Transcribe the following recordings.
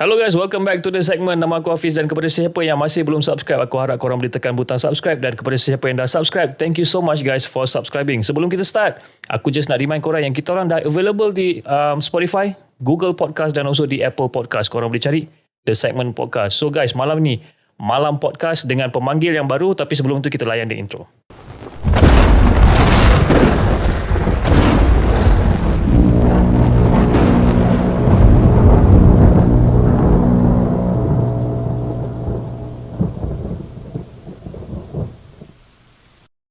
Hello guys, welcome back to the segment. Nama aku Hafiz dan kepada sesiapa yang masih belum subscribe, aku harap korang boleh tekan butang subscribe, dan kepada sesiapa yang dah subscribe, thank you so much guys for subscribing. Sebelum kita start, aku just nak remind korang yang kita orang dah available di Spotify, Google Podcast dan also di Apple Podcast. Korang boleh cari The Segment Podcast. So guys, malam ni malam podcast dengan pemanggil yang baru, tapi sebelum tu kita layan the intro.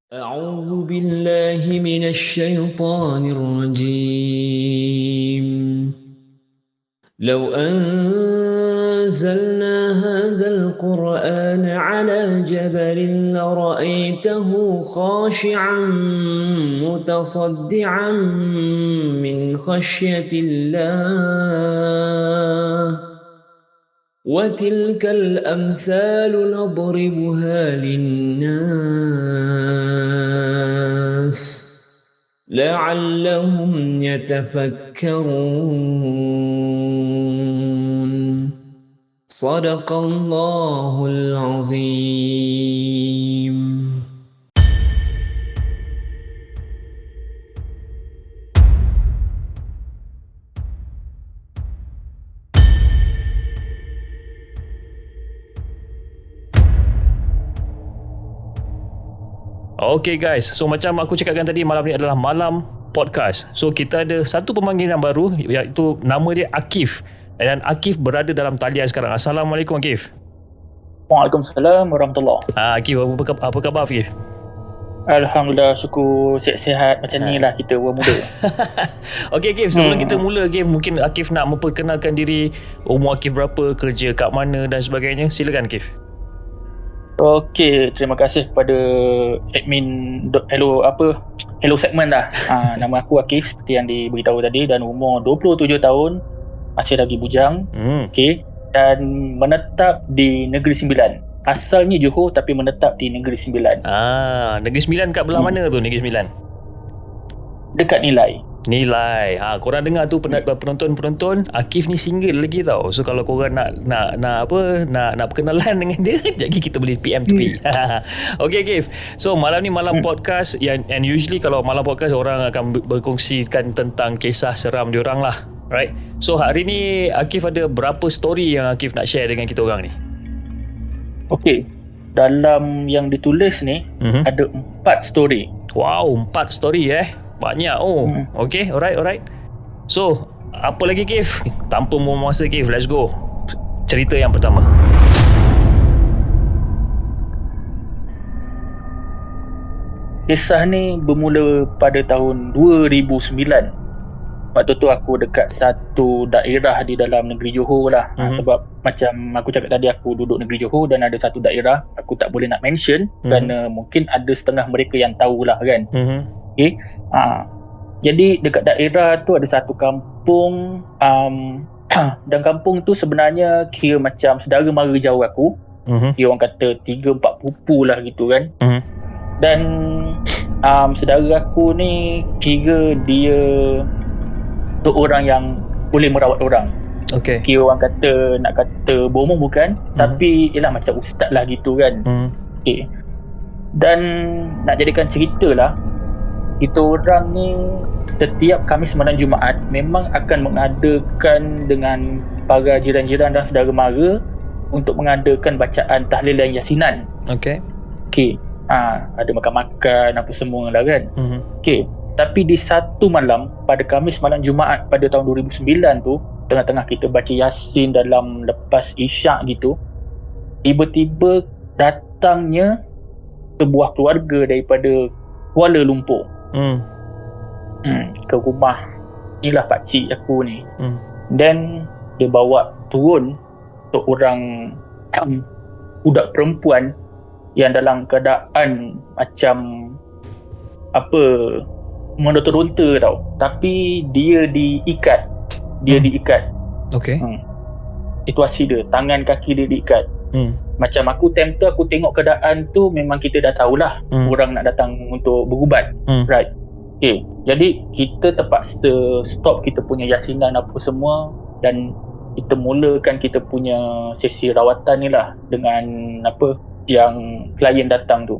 أعوذ بالله من الشيطان الرجيم لو أنزلنا هذا القرآن على جبل لرأيته خاشعا متصدعا من خشية الله وتلك الأمثال نضربها للناس لعلهم يتفكرون صدق الله العظيم. Okay guys, so macam aku cakapkan tadi, malam ni adalah malam podcast. So kita ada satu pemanggil yang baru, iaitu nama dia Akif. Dan Akif berada dalam talian sekarang. Assalamualaikum Akif. Waalaikumsalam warahmatullahi. Akif, apa khabar Akif? Alhamdulillah, syukur sihat-sihat macam ni lah kita orang muda. Okay Akif, sebelum kita mula Akif, mungkin Akif nak memperkenalkan diri, umur Akif berapa, kerja kat mana dan sebagainya. Silakan Akif. Okey, terima kasih kepada admin Hello Segment lah. Nama aku Akif seperti yang diberitahu tadi, dan umur 27 tahun, masih lagi bujang. Okey, dan menetap di Negeri Sembilan. Asalnya Johor tapi menetap di Negeri Sembilan. Negeri Sembilan kat belah mana tu Negeri Sembilan? Dekat Nilai. Korang dengar tu penonton-penonton, Akif ni single lagi tau. So kalau korang nak perkenalan dengan dia, jadi kita boleh PM to P. Okay Akif, so malam ni malam podcast yang, and usually kalau malam podcast orang akan berkongsikan tentang kisah seram diorang lah, right? So hari ni Akif ada berapa story yang Akif nak share dengan kita orang ni? Okay, dalam yang ditulis ni ada 4 story. Wow, 4 story banyak. Okay, alright. So, apa lagi Kif? Tanpa membuang masa Kif, let's go. Cerita yang pertama. Kisah ni bermula pada tahun 2009. Waktu tu aku dekat satu daerah di dalam negeri Johor lah. Sebab macam aku cakap tadi, aku duduk negeri Johor dan ada satu daerah aku tak boleh nak mention kerana mungkin ada setengah mereka yang tahulah kan. Okay. Jadi dekat daerah tu ada satu kampung, dan kampung tu sebenarnya kira macam saudara mara jauh aku. Dia orang kata 3-4 pupu lah gitu kan. Dan saudara aku ni kira dia tu orang yang boleh merawat orang. Okay. Kira orang kata, nak kata bomoh bukan, tapi ialah macam ustaz lah gitu kan. Okay. Dan nak jadikan cerita lah, kita orang ni setiap Khamis malam Jumaat memang akan mengadakan dengan para jiran-jiran dan saudara mara untuk mengadakan bacaan tahlil dan yasinan. Okay. Ada makan-makan apa semua lah kan. Okay. Tapi di satu malam, pada Khamis malam Jumaat pada tahun 2009 tu, tengah-tengah kita baca yasin dalam lepas isyak gitu, tiba-tiba datangnya sebuah keluarga daripada Kuala Lumpur ke rumah inilah pakcik aku ni. Dan dia bawa turun seorang budak perempuan yang dalam keadaan macam meronta-ronta tau, tapi dia diikat. Okay. Situasi dia, tangan kaki dia diikat. Macam aku time tu aku tengok keadaan tu, memang kita dah tahulah orang nak datang untuk berubat. Right. Okay, jadi kita terpaksa stop kita punya yasinan apa semua, dan kita mulakan kita punya sesi rawatan ni lah dengan yang klien datang tu.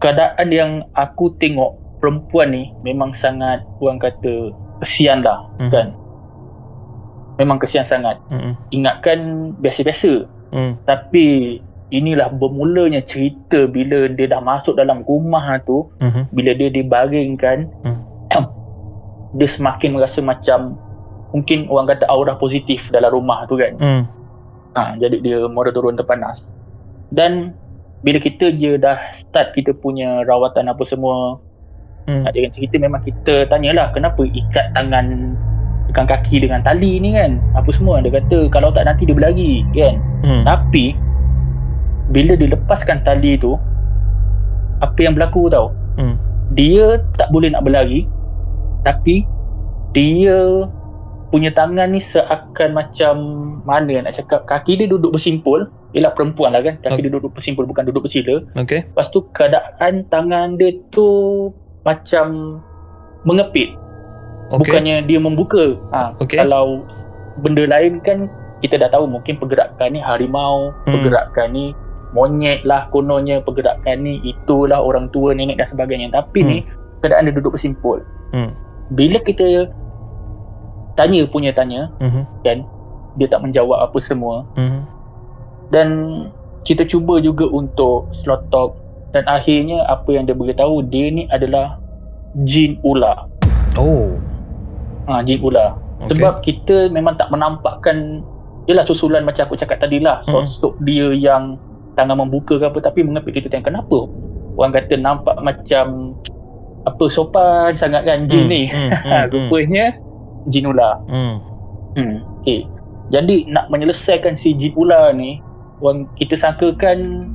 Keadaan yang aku tengok perempuan ni memang sangat, orang kata, kesian lah kan. Memang kesian sangat. Ingatkan biasa-biasa. Tapi inilah bermulanya cerita bila dia dah masuk dalam rumah tu. Bila dia dibaringkan, dia semakin merasa macam, mungkin orang kata aura positif dalam rumah tu kan. Jadi dia mula turun terpanas. Dan bila kita je dah start kita punya rawatan apa semua, dengan cerita memang kita tanyalah kenapa ikat tangan, ikat kaki dengan tali ni kan, apa semua. Dia kata kalau tak nanti dia berlari kan. Tapi bila dilepaskan tali tu, apa yang berlaku tau, dia tak boleh nak berlari, tapi dia punya tangan ni seakan macam, mana nak cakap, kaki dia duduk bersimpul. Yelah, perempuan lah kan, kaki dia duduk bersimpul, bukan duduk bersila. Lepas tu keadaan tangan dia tu macam mengepit. Bukannya dia membuka. Kalau benda lain kan kita dah tahu, mungkin pergerakan ni harimau, pergerakan ni monyet lah kononnya, pergerakan ni itulah orang tua, nenek dan sebagainya. Tapi ni keadaan dia duduk bersimpul. Bila kita tanya kan, dia tak menjawab apa semua. Dan kita cuba juga untuk slot talk, dan akhirnya apa yang dia beritahu, dia ni adalah jin ular. Jin ular. Sebab kita memang tak menampakkan, yelah susulan macam aku cakap tadi lah, sosok dia yang tangan membuka ke apa, tapi mengapa kita tanya kenapa orang kata nampak macam sopan sangat kan jin ni. Rupanya jin ular. Okay. Jadi nak menyelesaikan si jin ular ni, kita sangkakan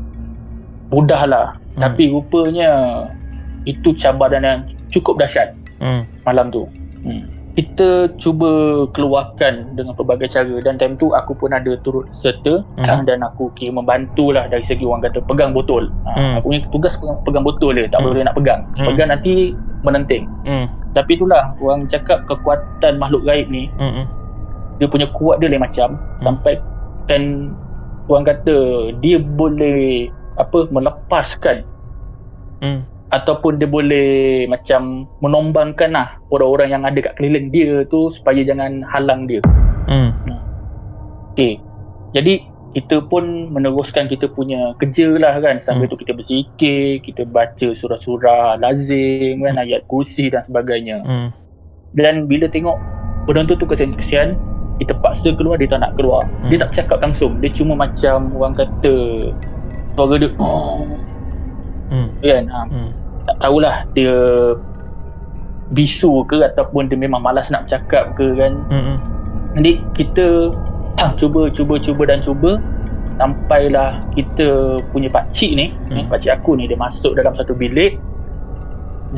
mudah lah. Tapi rupanya itu cabaran yang cukup dahsyat malam tu. Kita cuba keluarkan dengan pelbagai cara, dan time tu aku pun ada turut serta dan aku kira membantulah dari segi orang kata pegang botol. Aku punya tugas pegang botol dia, tak boleh nak pegang. Pegang nanti menenting. Tapi itulah orang cakap kekuatan makhluk gaib ni, dia punya kuat dia lain macam, sampai kan orang kata dia boleh melepaskan ataupun dia boleh macam menombangkan lah orang-orang yang ada kat keliling dia tu supaya jangan halang dia. Okay. Jadi kita pun meneruskan kita punya kerja lah kan. Sambil tu kita berzikir, kita baca surah-surah lazim kan, ayat kursi dan sebagainya. Dan bila tengok penonton tu kesian-kesian, kita paksa keluar, dia tak nak keluar. Dia tak bercakap langsung, dia cuma macam orang kata suara dia kan. Tak tahulah dia bisu ke ataupun dia memang malas nak bercakap ke kan. Jadi kita cuba sampailah kita punya pakcik ni, pakcik aku ni, dia masuk dalam satu bilik.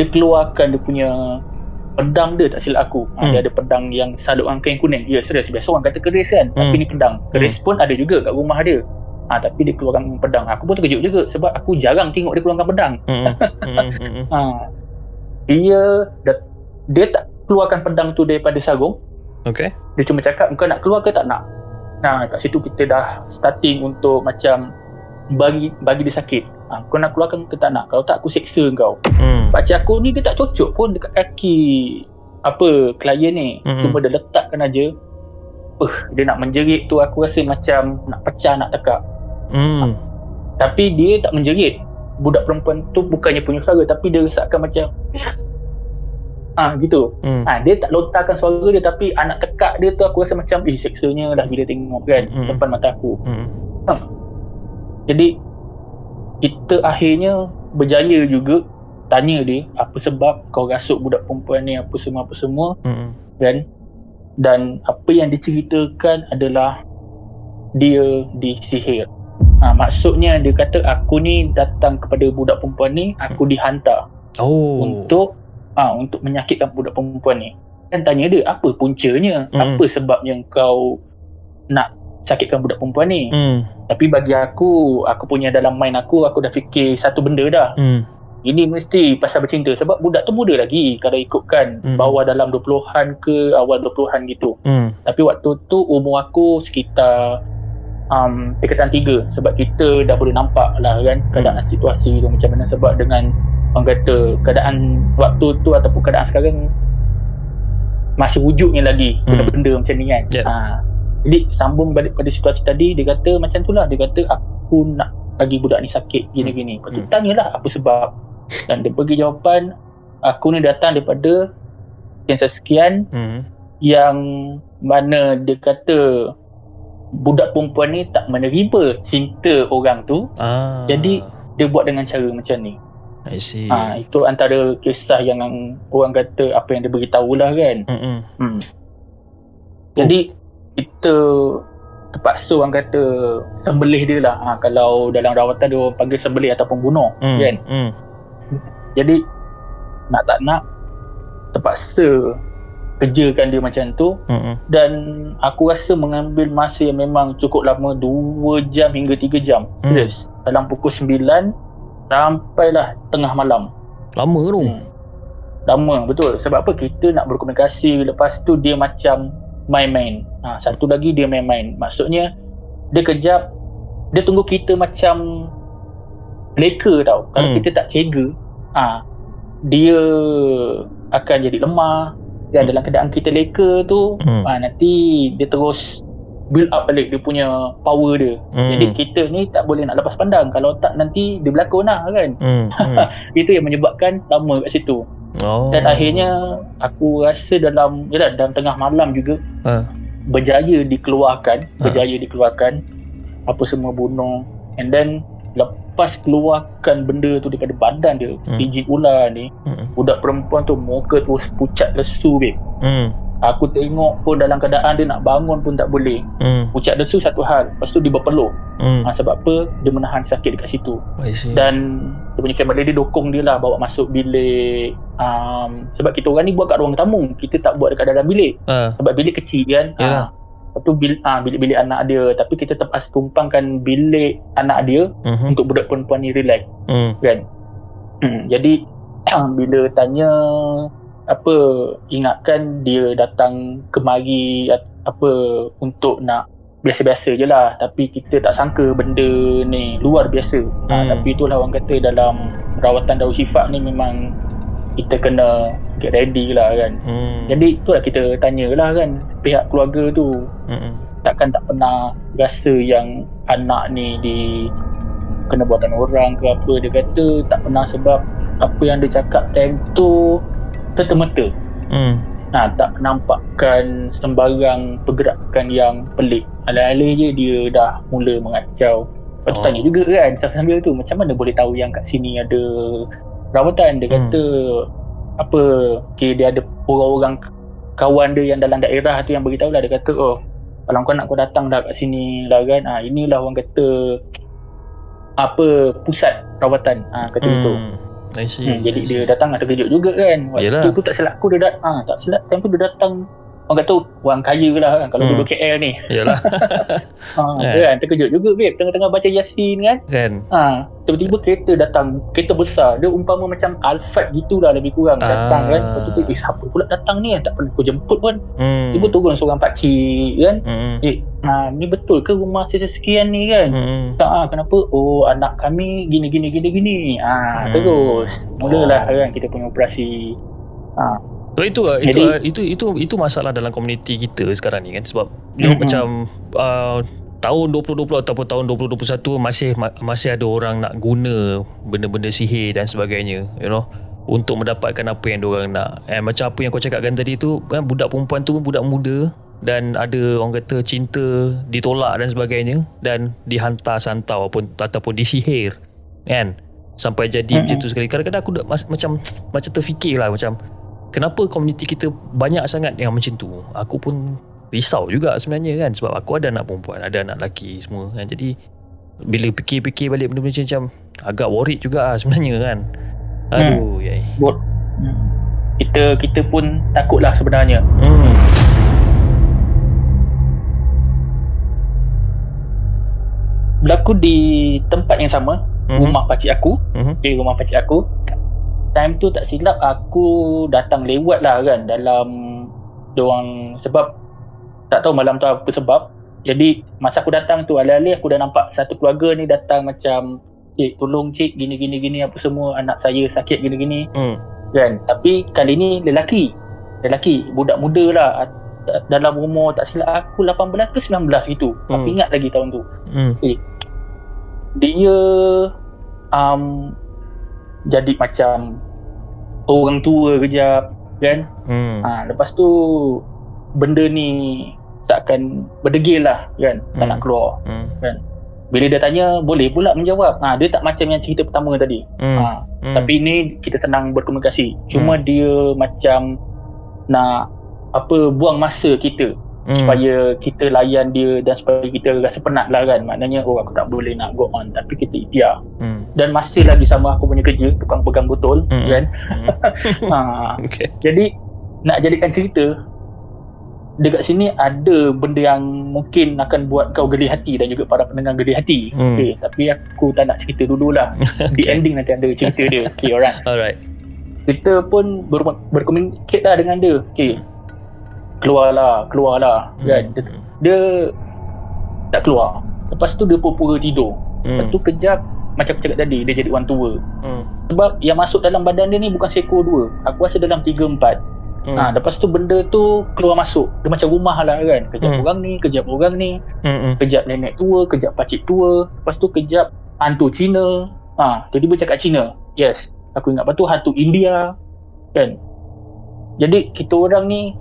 Dia keluarkan dia punya pedang dia, tak silap aku. Dia ada pedang yang saluk dengan kain kuning. Ya, serius, biasa orang kata keris kan, tapi ni pedang. Keris pun ada juga kat rumah dia. Tapi dia keluarkan pedang. Aku pun terkejut juga sebab aku jarang tengok dia keluarkan pedang. Dia tak keluarkan pedang tu daripada sarung. Dia cuma cakap, kau nak keluar ke tak nak? Kat situ kita dah starting untuk macam bagi dia sakit. Kau nak keluarkan ke tak nak? Kalau tak, aku seksa kau. Pakcik aku ni dia tak cocok pun dekat kaki klien ni. Cuma dia letakkan aja. Dia nak menjerit tu, aku rasa macam nak pecah, nak tekak. Tapi dia tak menjerit. Budak perempuan tu bukannya punya suara, tapi dia rasakan macam gitu. Dia tak lontarkan suara dia, tapi anak tekak dia tu aku rasa macam seksanya dah bila tengok kan depan mata aku. Jadi kita akhirnya berjaya juga tanya dia apa sebab kau rasuk budak perempuan ni, apa semua kan. Dan apa yang diceritakan adalah dia disihir. Maksudnya dia kata aku ni datang kepada budak perempuan ni, aku dihantar untuk menyakitkan budak perempuan ni. Dan tanya dia, apa puncanya? Apa sebabnya kau nak sakitkan budak perempuan ni? Tapi bagi aku punya dalam mind aku dah fikir satu benda dah. ini mesti pasal bercinta. Sebab budak tu muda lagi kalau ikutkan, bawah dalam 20-an ke awal 20-an gitu. Tapi waktu tu umur aku sekitar tingkatan 3. Sebab kita dah boleh nampak lah kan keadaan situasi tu macam mana. Sebab dengan orang kata keadaan waktu tu ataupun keadaan sekarang masih wujudnya lagi benda-benda macam ni kan. Jadi sambung balik pada situasi tadi, dia kata macam tu lah. Dia kata aku nak bagi budak ni sakit gini-gini. Lepas tu tanyalah apa sebab, dan dia bagi jawapan, aku ni datang daripada sekian yang mana dia kata budak perempuan ni tak menerima cinta orang tu. Jadi dia buat dengan cara macam ni. I see. Itu antara kisah yang orang kata apa yang dia beritahu lah kan. Jadi kita terpaksa orang kata sembelih dia lah. Kalau dalam rawatan dia orang panggil sembelih ataupun bunuh kan. Jadi nak tak nak terpaksa kerjakan dia macam tu. Dan aku rasa mengambil masa yang memang cukup lama, 2 jam hingga 3 jam. Yes. Dalam pukul 9 sampailah tengah malam. Lama tu. Lama betul. Sebab apa? Kita nak berkomunikasi, lepas tu dia macam main-main. Satu lagi dia main-main. Maksudnya dia kejap, dia tunggu kita macam leka tau. Kalau kita tak cega, dia akan jadi lemah. Dan dalam keadaan kita leka tu, nanti dia terus build up balik dia punya power dia. Jadi kita ni tak boleh nak lepas pandang. Kalau tak nanti dia berlakon lah kan. Itu yang menyebabkan lama kat situ. Dan akhirnya aku rasa dalam tengah malam juga berjaya dikeluarkan. Apa semua bunuh. And then lepas keluarkan benda tu daripada badan dia, gigit ular ni, budak perempuan tu muka terus pucat lesu babe. Aku tengok pun dalam keadaan dia nak bangun pun tak boleh. Pucat lesu satu hal, lepas tu dia berpeluh. Sebab apa? Dia menahan sakit dekat situ. Dan dia punya family dia dokong dia lah bawa masuk bilik. Sebab kita orang ni buat kat ruang tamu, kita tak buat dekat dalam bilik. Sebab bilik kecil kan. Lepas tu bilik-bilik anak dia. Tapi kita terpaksa tumpangkan bilik anak dia untuk budak perempuan ni relax kan. Jadi bila tanya apa, ingatkan dia datang kemari untuk nak biasa-biasa je lah. Tapi kita tak sangka benda ni luar biasa. Tapi itulah orang kata dalam rawatan Darul Shifa ni memang kita kena get ready lah kan. Jadi itulah kita tanyalah kan pihak keluarga tu, takkan tak pernah rasa yang anak ni kena buatan orang ke apa. Dia kata tak pernah, sebab apa yang dia cakap time tu serta-merta. Tak nampakkan sembarang pergerakan yang pelik. Alih-alih je dia dah mula mengacau. Lepas tu tanya juga kan sambil tu, macam mana boleh tahu yang kat sini ada rawatan. Dia kata dia ada orang-orang kawan dia yang dalam daerah tu yang beritahu lah. Dia kata kalau kau nak kau datang dah kat sini lah kan. Inilah orang kata pusat rawatan, kata gitu. Jadi dia datang terkejut juga kan. Waktu tu tak silap aku dia tak silap time tu dia datang, orang kata orang kaya lah kan kalau duduk KL ni. Yalah. Kan terkejut juga babe, tengah-tengah baca Yasin kan. Tiba-tiba kereta datang, kereta besar. Dia umpama macam Alphard gitulah lebih kurang datang kan. Lepas tu siapa pula datang ni, tak pernah aku jemput pun. Tiba turun seorang pakcik kan. Ni betul ke rumah sekian ni kan? Kenapa? Anak kami gini. Terus mulalah kan kita punya operasi. So itu masalah dalam komuniti kita sekarang ni kan. Sebab macam tahun 2020 ataupun tahun 2021 masih ada orang nak guna benda-benda sihir dan sebagainya, untuk mendapatkan apa yang diorang nak. Macam apa yang kau cakapkan tadi tu kan, budak perempuan tu budak muda dan ada orang kata cinta ditolak dan sebagainya, dan dihantar santau ataupun disihir kan, sampai jadi macam tu sekali. Kadang-kadang aku macam terfikir lah, macam kenapa komuniti kita banyak sangat yang macam tu. Aku pun risau juga sebenarnya kan, sebab aku ada anak perempuan, ada anak lelaki semua kan. Jadi bila fikir-fikir balik benda-benda macam agak worried juga sebenarnya kan. Aduh yai. Kita pun takutlah sebenarnya. Berlaku di tempat yang sama, rumah pakcik aku. Rumah pakcik aku. Time tu tak silap aku datang lewat lah kan dalam diorang, sebab tak tahu malam tu apa sebab. Jadi masa aku datang tu alih-alih aku dah nampak satu keluarga ni datang macam, cik tolong cik gini apa semua, anak saya sakit gini kan. Tapi kali ni lelaki budak muda lah, dalam umur tak silap aku 18 ke 19 gitu. Aku ingat lagi tahun tu. Dia jadi macam orang tua kejap kan. Lepas tu benda ni takkan berdegil lah kan, tak nak keluar kan. Bila dia tanya boleh pula menjawab. Dia tak macam yang cerita pertama tadi. Tapi ni kita senang berkomunikasi. Cuma dia macam nak buang masa kita supaya kita layan dia dan supaya kita rasa penat lah kan. Maknanya aku tak boleh nak go on, tapi kita ikhtiar. Dan masih lagi sama aku punya kerja, tukang pegang botol kan. Jadi nak jadikan cerita, dekat sini ada benda yang mungkin akan buat kau geli hati dan juga para pendengar geli hati. Tapi aku tak nak cerita dululah. Di ending nanti ada cerita dia. Alright. Kita pun berkomunikasi lah dengan dia. Keluarlah kan. Dia tak keluar. Lepas tu dia pura-pura tidur. Lepas tu kejap, macam aku cakap tadi, dia jadi orang tua. Sebab yang masuk dalam badan dia ni bukan seekor dua, aku rasa dalam 3-4. Lepas tu benda tu keluar masuk. Dia macam rumah lah kan. Kejap orang ni, kejap nenek tua, kejap pakcik tua. Lepas tu kejap hantu Cina. Jadi dia cakap Cina. Yes, aku ingat. Lepas tu hantu India kan. Jadi kita orang ni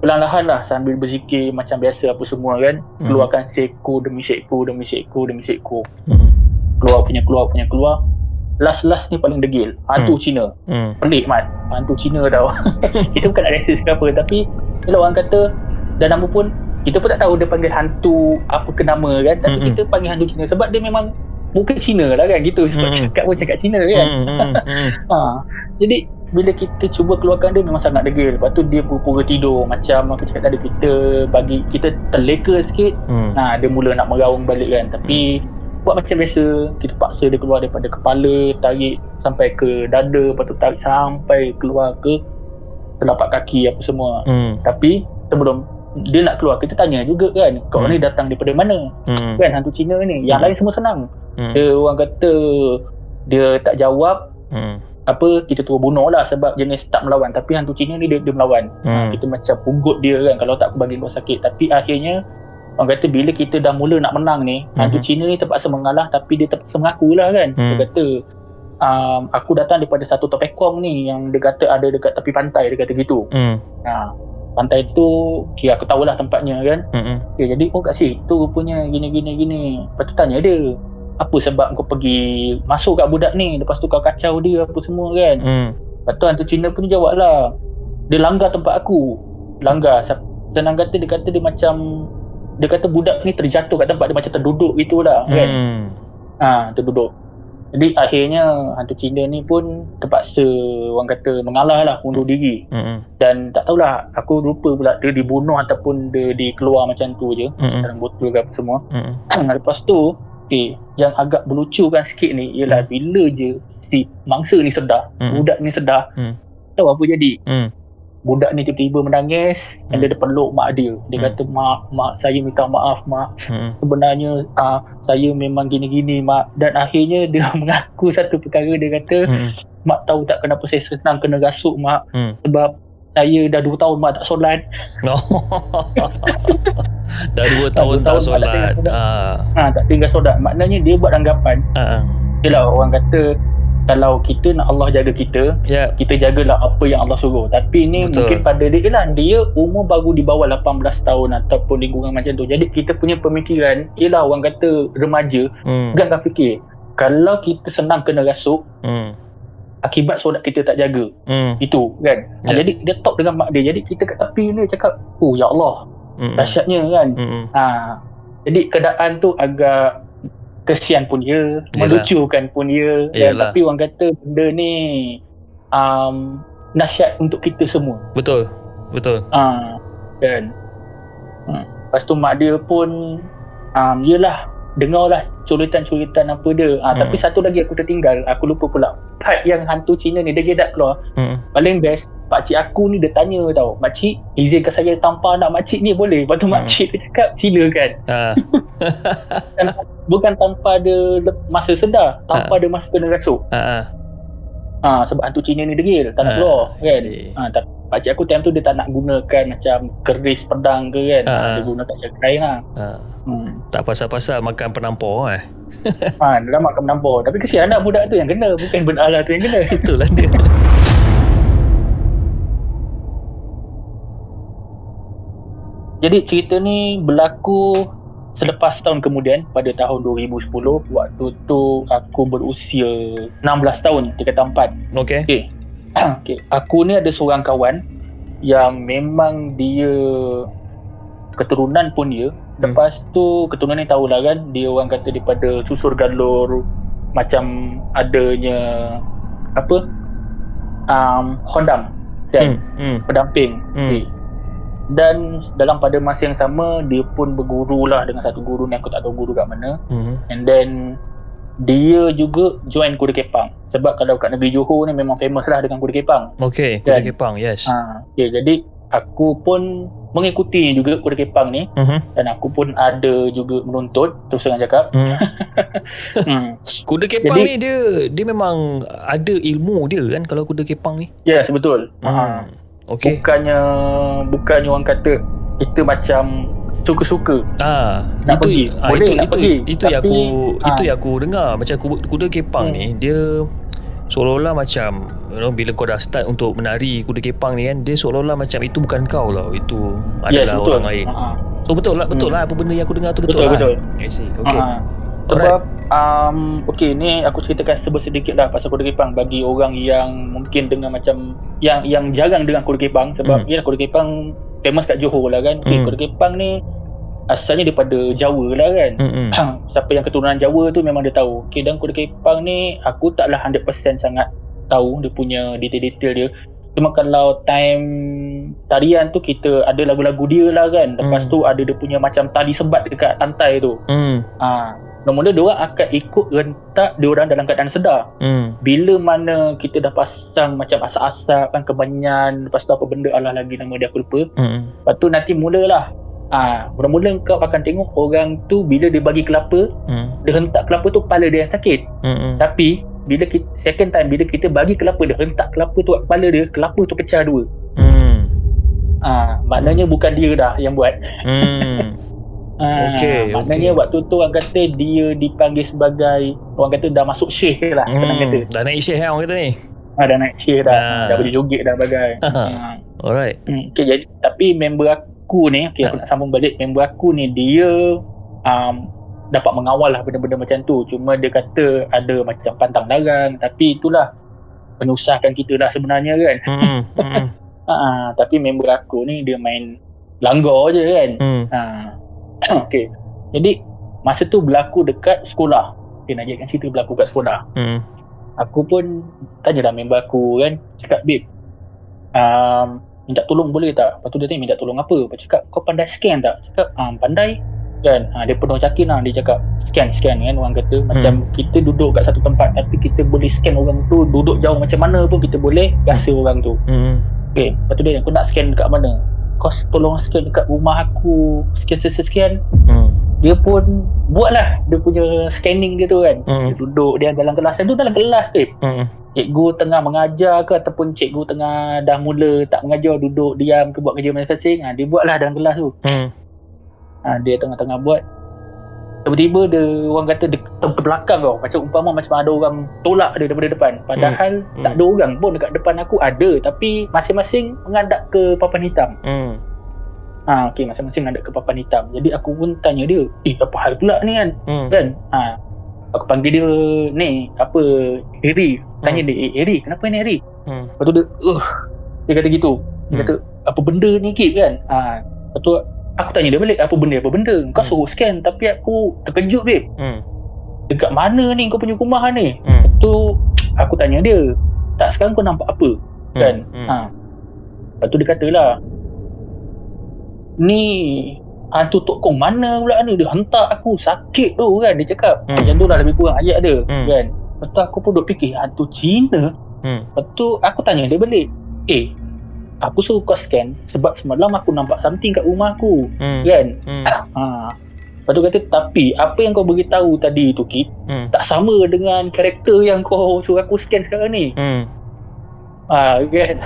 perlahan-lahan lah sambil berzikir macam biasa apa semua kan. Keluarkan seekor demi seekor. Keluar. Last ni paling degil, hantu Cina. Pelik Mat, hantu Cina tau. Kita bukan nak racist ke apa, tapi kalau orang kata, dan nama pun kita pun tak tahu dia panggil hantu apa ke nama kan. Tapi kita panggil hantu Cina sebab dia memang muka Cina lah kan gitu. Sebab cakap Cina kan. Jadi bila kita cuba keluarkan dia memang sangat degil. Lepas tu dia pura-pura tidur. Macam aku cakap tadi, kita terleka sikit. Dia mula nak meraung balik kan. Tapi buat macam biasa, kita paksa dia keluar daripada kepala, tarik sampai ke dada, lepas tu tarik sampai keluar ke telapak kaki apa semua. Tapi sebelum dia nak keluar, kita tanya juga kan, kau ni datang daripada mana? Kan hantu Cina ni. Yang lain semua senang. Dia orang kata dia tak jawab, kita terus bunuh lah sebab jenis tak melawan. Tapi hantu Cina ni dia melawan. Kita macam pugut dia kan, kalau tak aku bagi luar sakit. Tapi akhirnya orang kata bila kita dah mula nak menang ni, hantu Cina ni terpaksa mengalah, tapi dia terpaksa mengaku lah kan. Dia kata aku datang daripada satu topekong ni yang dia kata ada dekat tepi pantai, dia kata gitu. Pantai tu aku tahulah tempatnya kan. Jadi kat situ rupanya gini. Lepas tu tanya dia, apa sebab kau pergi masuk kat budak ni, lepas tu kau kacau dia apa semua kan. Lepas tu hantu Cina pun jawab lah, dia langgar tempat aku. Senang kata dia kata dia macam, dia kata budak ni terjatuh kat tempat dia, macam terduduk gitulah kan. Terduduk. Jadi akhirnya hantu Cina ni pun terpaksa orang kata mengalah lah, undur diri. Dan tak tahulah, aku lupa pula dia dibunuh ataupun dia dikeluar macam tu je dalam botol ke apa semua. Lepas tu yang agak berlucukan sikit ni ialah bila je si mangsa ni sedar, budak ni sedar, tahu apa jadi? Budak ni tiba-tiba menangis dan dia peluk mak dia. Dia kata, mak saya minta maaf mak. Sebenarnya saya memang gini-gini mak. Dan akhirnya dia mengaku satu perkara. Dia kata, mak tahu tak kenapa saya senang kena rasuk mak? Sebab saya dah 2 tahun mak tak solat. Dah 2 tahun tak solat. Tak tinggal solat. Maknanya dia buat anggapan, yelah orang kata kalau kita nak Allah jaga kita, kita jagalah apa yang Allah suruh. Tapi ni mungkin pada dia lah, dia umur baru di bawah 18 tahun ataupun lingkungan macam tu. Jadi kita punya pemikiran ialah orang kata remaja, jangan fikir kalau kita senang kena rasuk, akibat solat kita tak jaga. Itu kan. Jadi dia talk dengan mak dia. Jadi kita kat tepi ni cakap, oh ya Allah, dahsyatnya kan. Jadi keadaan tu agak kesian pun dia, melucukan pun dia. Dan tapi orang kata benda ni nasihat untuk kita semua. Betul. Kan. Lepas tu mak dia pun yelah, dengar lah curitan-curitan apa dia. Tapi satu lagi aku tertinggal, aku lupa pula. Part yang hantu Cina ni dia gedak keluar. Paling best, pakcik aku ni dia tanya tau, makcik izinkan saya tampar anak makcik ni boleh? Lepas tu makcik dia cakap silakan. Bukan tampar dia masa sedar, tampar dia masa kena rasuk. Sebab hantu Cina ni degil, tak nak keluar kan. Tapi pakcik aku time tu dia tak nak gunakan macam keris pedang ke kan. Dia guna kat cara lain lah. Tak pasal-pasal makan penampar Dia makan penampar. Tapi kesian anak budak tu yang kena, bukan benda Allah tu yang kena. Itulah dia. Jadi cerita ni berlaku selepas tahun kemudian, pada tahun 2010. Waktu tu aku berusia 16 tahun, tingkatan 4. Okay. Aku ni ada seorang kawan yang memang dia keturunan pun dia. Lepas tu keturunan ni tahulah kan, dia orang kata daripada susur galur, macam adanya apa, khondam kan, pendamping. Dan dalam pada masa yang sama, dia pun berguru lah dengan satu guru ni, aku tak tahu guru kat mana. And then dia juga join kuda kepang. Sebab kalau kat negeri Johor ni memang famous lah dengan kuda kepang. Okay, kuda kepang, yes. Jadi aku pun mengikuti juga kuda kepang ni. Dan aku pun ada juga menuntut, terus terang cakap. Kuda kepang ni dia memang ada ilmu dia kan, kalau kuda kepang ni. Yes, betul. Okay. Bukannya orang kata kita macam suka-suka nak pergi. Boleh nak pergi. Itu yang aku dengar. Macam kuda kepang ni, dia seolah-olah macam bila kau dah start untuk menari kuda kepang ni kan, dia seolah-olah macam itu bukan kau lah, itu adalah orang lain. So betul lah apa benda yang aku dengar tu betul lah. Betul. I see. Okay. Sebab ni aku ceritakan sedikit lah pasal kuda kepang bagi orang yang mungkin dengar macam yang jarang dengar kuda kepang. Sebab kuda kepang famous kat Johor lah kan. Kuda kepang ni asalnya daripada Jawa lah kan. Siapa yang keturunan Jawa tu memang dia tahu. Dan kuda kepang ni aku taklah 100% sangat tahu dia punya detail-detail dia. Cuma kalau time tarian tu kita ada lagu-lagu dia lah kan. Lepas tu ada dia punya macam tali sebat dekat pantai tu. Mula-mula diorang akan ikut rentak diorang dalam keadaan sedar. Bila mana kita dah pasang macam asap-asap kan, kebanyan, lepas tu apa benda Allah lagi nama dia aku lupa. Lepas tu nanti mulalah mula-mula kau akan tengok orang tu bila dia bagi kelapa, dia hentak kelapa tu kepala dia yang sakit. Tapi bila second time bila kita bagi kelapa, dia hentak kelapa tu kat kepala dia, kelapa tu pecah dua. Maknanya bukan dia dah yang buat. Maknanya waktu tu orang kata dia dipanggil sebagai, orang kata dah masuk syekh lah. Dah naik syekh orang kata ni. Dah naik syekh dah. Dah boleh joget dah bagai. Alright. Jadi tapi member aku ni, aku nak sambung balik. Member aku ni dia dapat mengawal lah benda-benda macam tu. Cuma dia kata ada macam pantang larang. Tapi itulah menyusahkan kita lah sebenarnya kan. Tapi member aku ni dia main langgar je kan. Jadi masa tu berlaku dekat sekolah. Nak jadikan cerita berlaku kat sekolah. Aku pun tanyalah member aku kan, cakap babe, minta tolong boleh tak? Lepas tu dia tanya minta tolong apa? Lepas cakap kau pandai scan tak? Cakap pandai kan. Dia penuh yakin lah. Dia cakap scan kan. Orang kata macam kita duduk kat satu tempat tapi kita boleh scan orang tu duduk jauh macam mana pun kita boleh rasa orang tu. Lepas tu dia, aku nak scan dekat mana? Kau tolong scan dekat rumah aku, sekian. Dia pun buatlah dia punya scanning dia tu kan. Dia duduk dia dalam kelas. Dia dalam kelas cikgu tengah mengajar ke ataupun cikgu tengah dah mula tak mengajar, duduk diam ke buat kerja masing-masing, dia buatlah dalam kelas tu. Dia tengah-tengah buat, tiba-tiba dia orang kata dia ke belakang tau, macam umpama macam ada orang tolak dia daripada depan. Padahal tak ada orang pun dekat depan aku, ada tapi masing-masing menghadap ke papan hitam. Masing-masing menghadap ke papan hitam. Jadi aku pun tanya dia, apa hal pula ni kan? Kan? Aku panggil dia ni apa, Harry. Tanya dia, Harry kenapa ni Harry? Lepas tu dia kata gitu. Dia kata apa benda ni Kip kan? Lepas tu aku tanya dia balik, apa benda? Kau suruh scan tapi aku terkejut babe. Dekat mana ni kau punya rumah ni? Lepas tu aku tanya dia, tak sekarang kau nampak apa? Kan? Lepas tu dia katalah, ni hantu Tok Kong mana pula ni, dia hantar aku sakit tu kan, dia cakap. Yang tu dah lebih kurang ayat dia kan. Lepas tu aku pun duk fikir hantu Cina. Lepas tu aku tanya dia balik, aku suruh kau scan sebab semalam aku nampak something kat rumah aku kan. Lepas tu kata, tapi apa yang kau beritahu tadi tu Kit, tak sama dengan karakter yang kau suruh aku scan sekarang ni. Kan.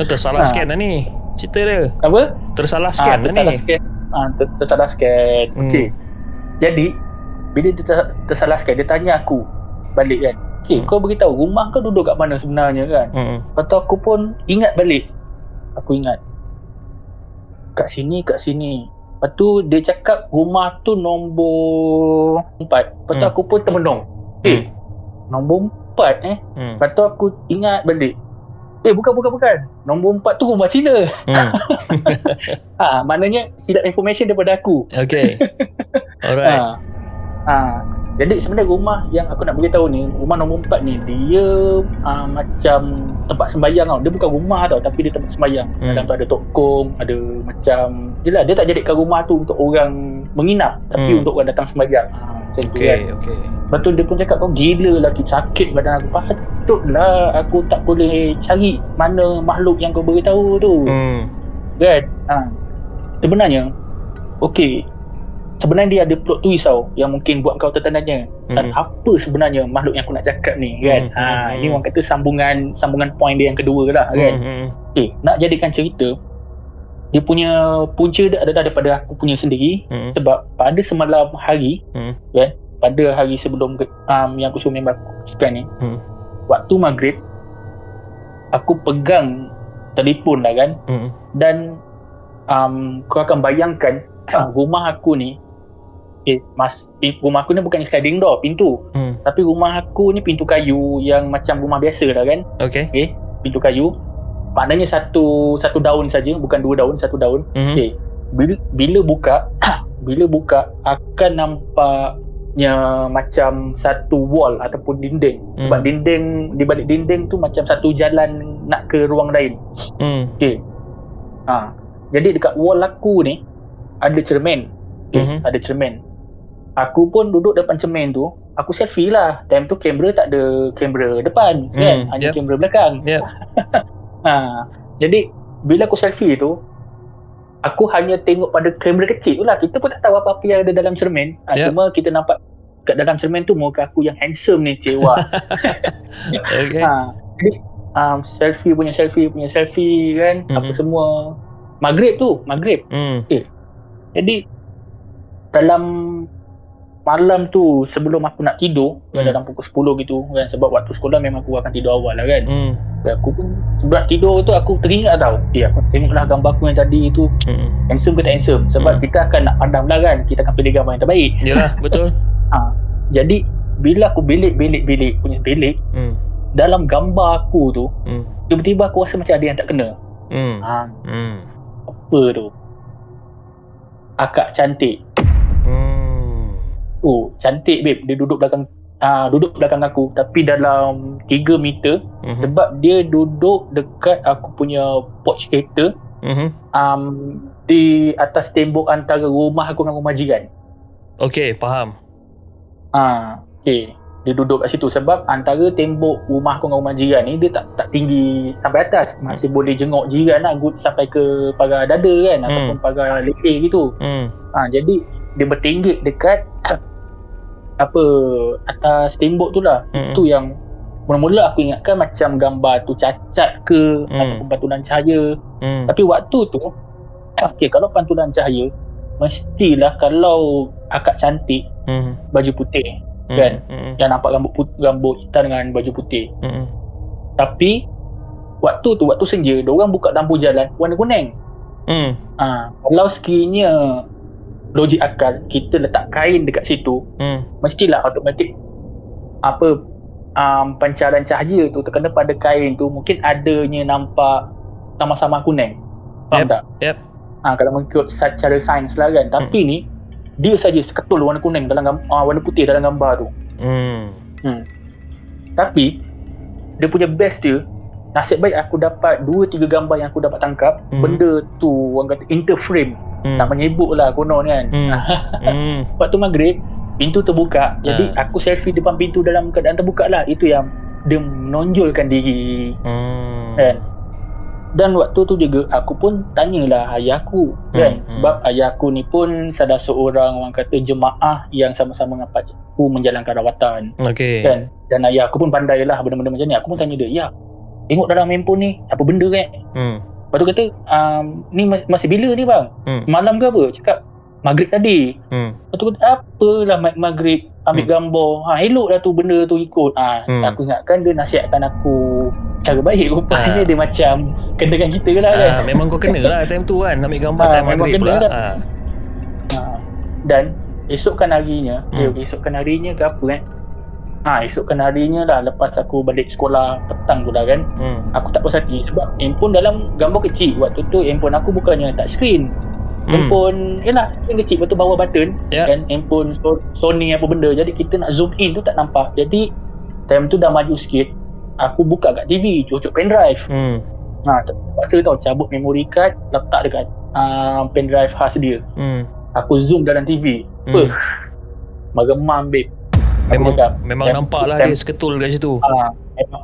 Tersalah scan dah ni cerita dia. Apa? Tersalah scan dah ni. Tersalah scan. Okey. Jadi bila dia tersalah scan, dia tanya aku balik kan, kau beritahu rumah kau duduk kat mana sebenarnya kan. Lepas tu aku pun ingat balik. Aku ingat kat sini. Lepas tu dia cakap rumah tu nombor 4. Lepas tu aku pun termenung. Nombor 4 Lepas tu aku ingat balik, bukan. Nombor 4 tu rumah Cina. Maknanya silap information daripada aku. Okay. Alright. Jadi sebenarnya rumah yang aku nak beritahu ni, rumah nombor 4 ni, dia macam tempat sembahyang tau. Dia bukan rumah tau, tapi dia tempat sembahyang. Dalam tu ada Tok Kong, ada macam, yelah, dia tak jadikan rumah tu untuk orang menginap, tapi untuk orang datang sembahyang. Macam tu kan. Lepas tu dia pun cakap, kau gila lah, sakit badan aku. Patutlah aku tak boleh cari mana makhluk yang kau beritahu tu. Kan? Sebenarnya sebenarnya dia ada plot twist tau, yang mungkin buat kau tertanya, dan apa sebenarnya makhluk yang aku nak cakap ni kan. Ini orang kata sambungan point dia yang kedua lah kan. Nak jadikan cerita, dia punya punca dia ada daripada aku punya sendiri. Sebab pada semalam hari kan, pada hari sebelum yang aku suruh member aku sekarang ni, waktu maghrib aku pegang telefon lah kan. Dan kau akan bayangkan rumah aku ni, rumah aku ni bukan sliding door, pintu. Tapi rumah aku ni pintu kayu yang macam rumah biasa lah kan. Pintu kayu, maknanya satu daun saja, bukan 2 daun, 1 daun. Bila buka akan nampaknya macam satu wall ataupun dinding. Sebab dinding, di balik dinding tu macam satu jalan nak ke ruang lain. Jadi dekat wall aku ni ada cermin. Ada cermin. Aku pun duduk depan cermin tu, aku selfie lah. Time tu kamera tak ada kamera depan kan, hanya kamera belakang. Jadi bila aku selfie tu, aku hanya tengok pada kamera kecil tu lah. Kita pun tak tahu apa-apa yang ada dalam cermin. Cuma kita nampak kat dalam cermin tu muka aku yang handsome ni, cewa. Jadi selfie punya selfie kan, apa semua. Maghrib. Jadi dalam malam tu sebelum aku nak tidur, dalam pukul 10 gitu kan, sebab waktu sekolah memang aku akan tidur awal lah kan. Aku pun sebab tidur tu aku teringat tau, aku tengoklah gambar aku yang tadi tu, handsome ke tak handsome. Sebab kita akan nak pandang lah kan, kita akan pilih gambar yang terbaik. Yalah, betul. Jadi bila aku belik dalam gambar aku tu, tiba-tiba aku rasa macam ada yang tak kena. Apa tu? Akak cantik. Cantik babe. Dia duduk belakang aku, tapi dalam 3 meter. Sebab dia duduk dekat aku punya porch kereta, di atas tembok antara rumah aku dengan rumah jiran. Okay, faham. Dia duduk kat situ sebab antara tembok rumah aku dengan rumah jiran ni, dia tak tinggi sampai atas. Masih boleh jenguk jiran lah, sampai ke pagar dada kan, ataupun pagar leher gitu. Jadi dia bertinggik dekat atas tembok tu lah. Itu yang mula-mula aku ingatkan macam gambar tu cacat ke, ataupun pantulan cahaya. Tapi waktu tu kalau pantulan cahaya, mestilah kalau akak cantik baju putih kan, yang nampak rambut hitam dengan baju putih. Tapi waktu senja, diorang buka lampu jalan warna kuning. Kalau sekiranya logik akal kita letak kain dekat situ, mestilah automatik pancaran cahaya tu terkena pada kain tu, mungkin adanya nampak sama-sama kuning. Faham tak? Kalau mengikut secara sains lah kan. Tapi ni dia saja seketul warna kuning dalam warna putih dalam gambar tu. Tapi dia punya best dia, nasib baik aku dapat 2-3 gambar yang aku dapat tangkap. Benda tu orang kata interframe nak menyibuk lah konon kan. Waktu maghrib pintu terbuka, jadi aku selfie depan pintu dalam keadaan terbuka lah. Itu yang dia menonjolkan diri kan. Dan waktu tu juga aku pun tanyalah ayah aku kan, sebab ayah aku ni pun salah seorang orang kata jemaah yang sama-sama dengan pak aku menjalankan rawatan kan. Dan ayah aku pun pandai lah benda-benda macam ni. Aku pun tanya dia, ya tengok dalam handphone ni apa benda kan. Lepas tu kata ni masih bila ni bang, malam ke apa? Cakap maghrib tadi. Lepas tu kata apalah maghrib ambil gambar, elok dah tu benda tu ikut. Aku ingatkan dia nasihatkan aku cara baik. Rupanya dia macam kenakan kita lah kan. Memang kau kena lah time tu kan, ambil gambar time maghrib pula. Dan esokkan harinya esokkan harinya ke apa kan, esokkan harinya lah lepas aku balik sekolah petang tu lah kan, aku tak puas hati sebab handphone dalam gambar kecil. Waktu tu handphone aku bukannya touch screen, handphone screen kecil, betul bawah button kan, handphone Sony apa benda. Jadi kita nak zoom in tu tak nampak. Jadi time tu dah maju sikit, aku buka kat TV, cucuk pendrive. Terpaksa tau cabut memory card, letak dekat pendrive khas dia. Aku zoom dalam TV. Meremam babe. Memang nampak lah dia seketul kat situ.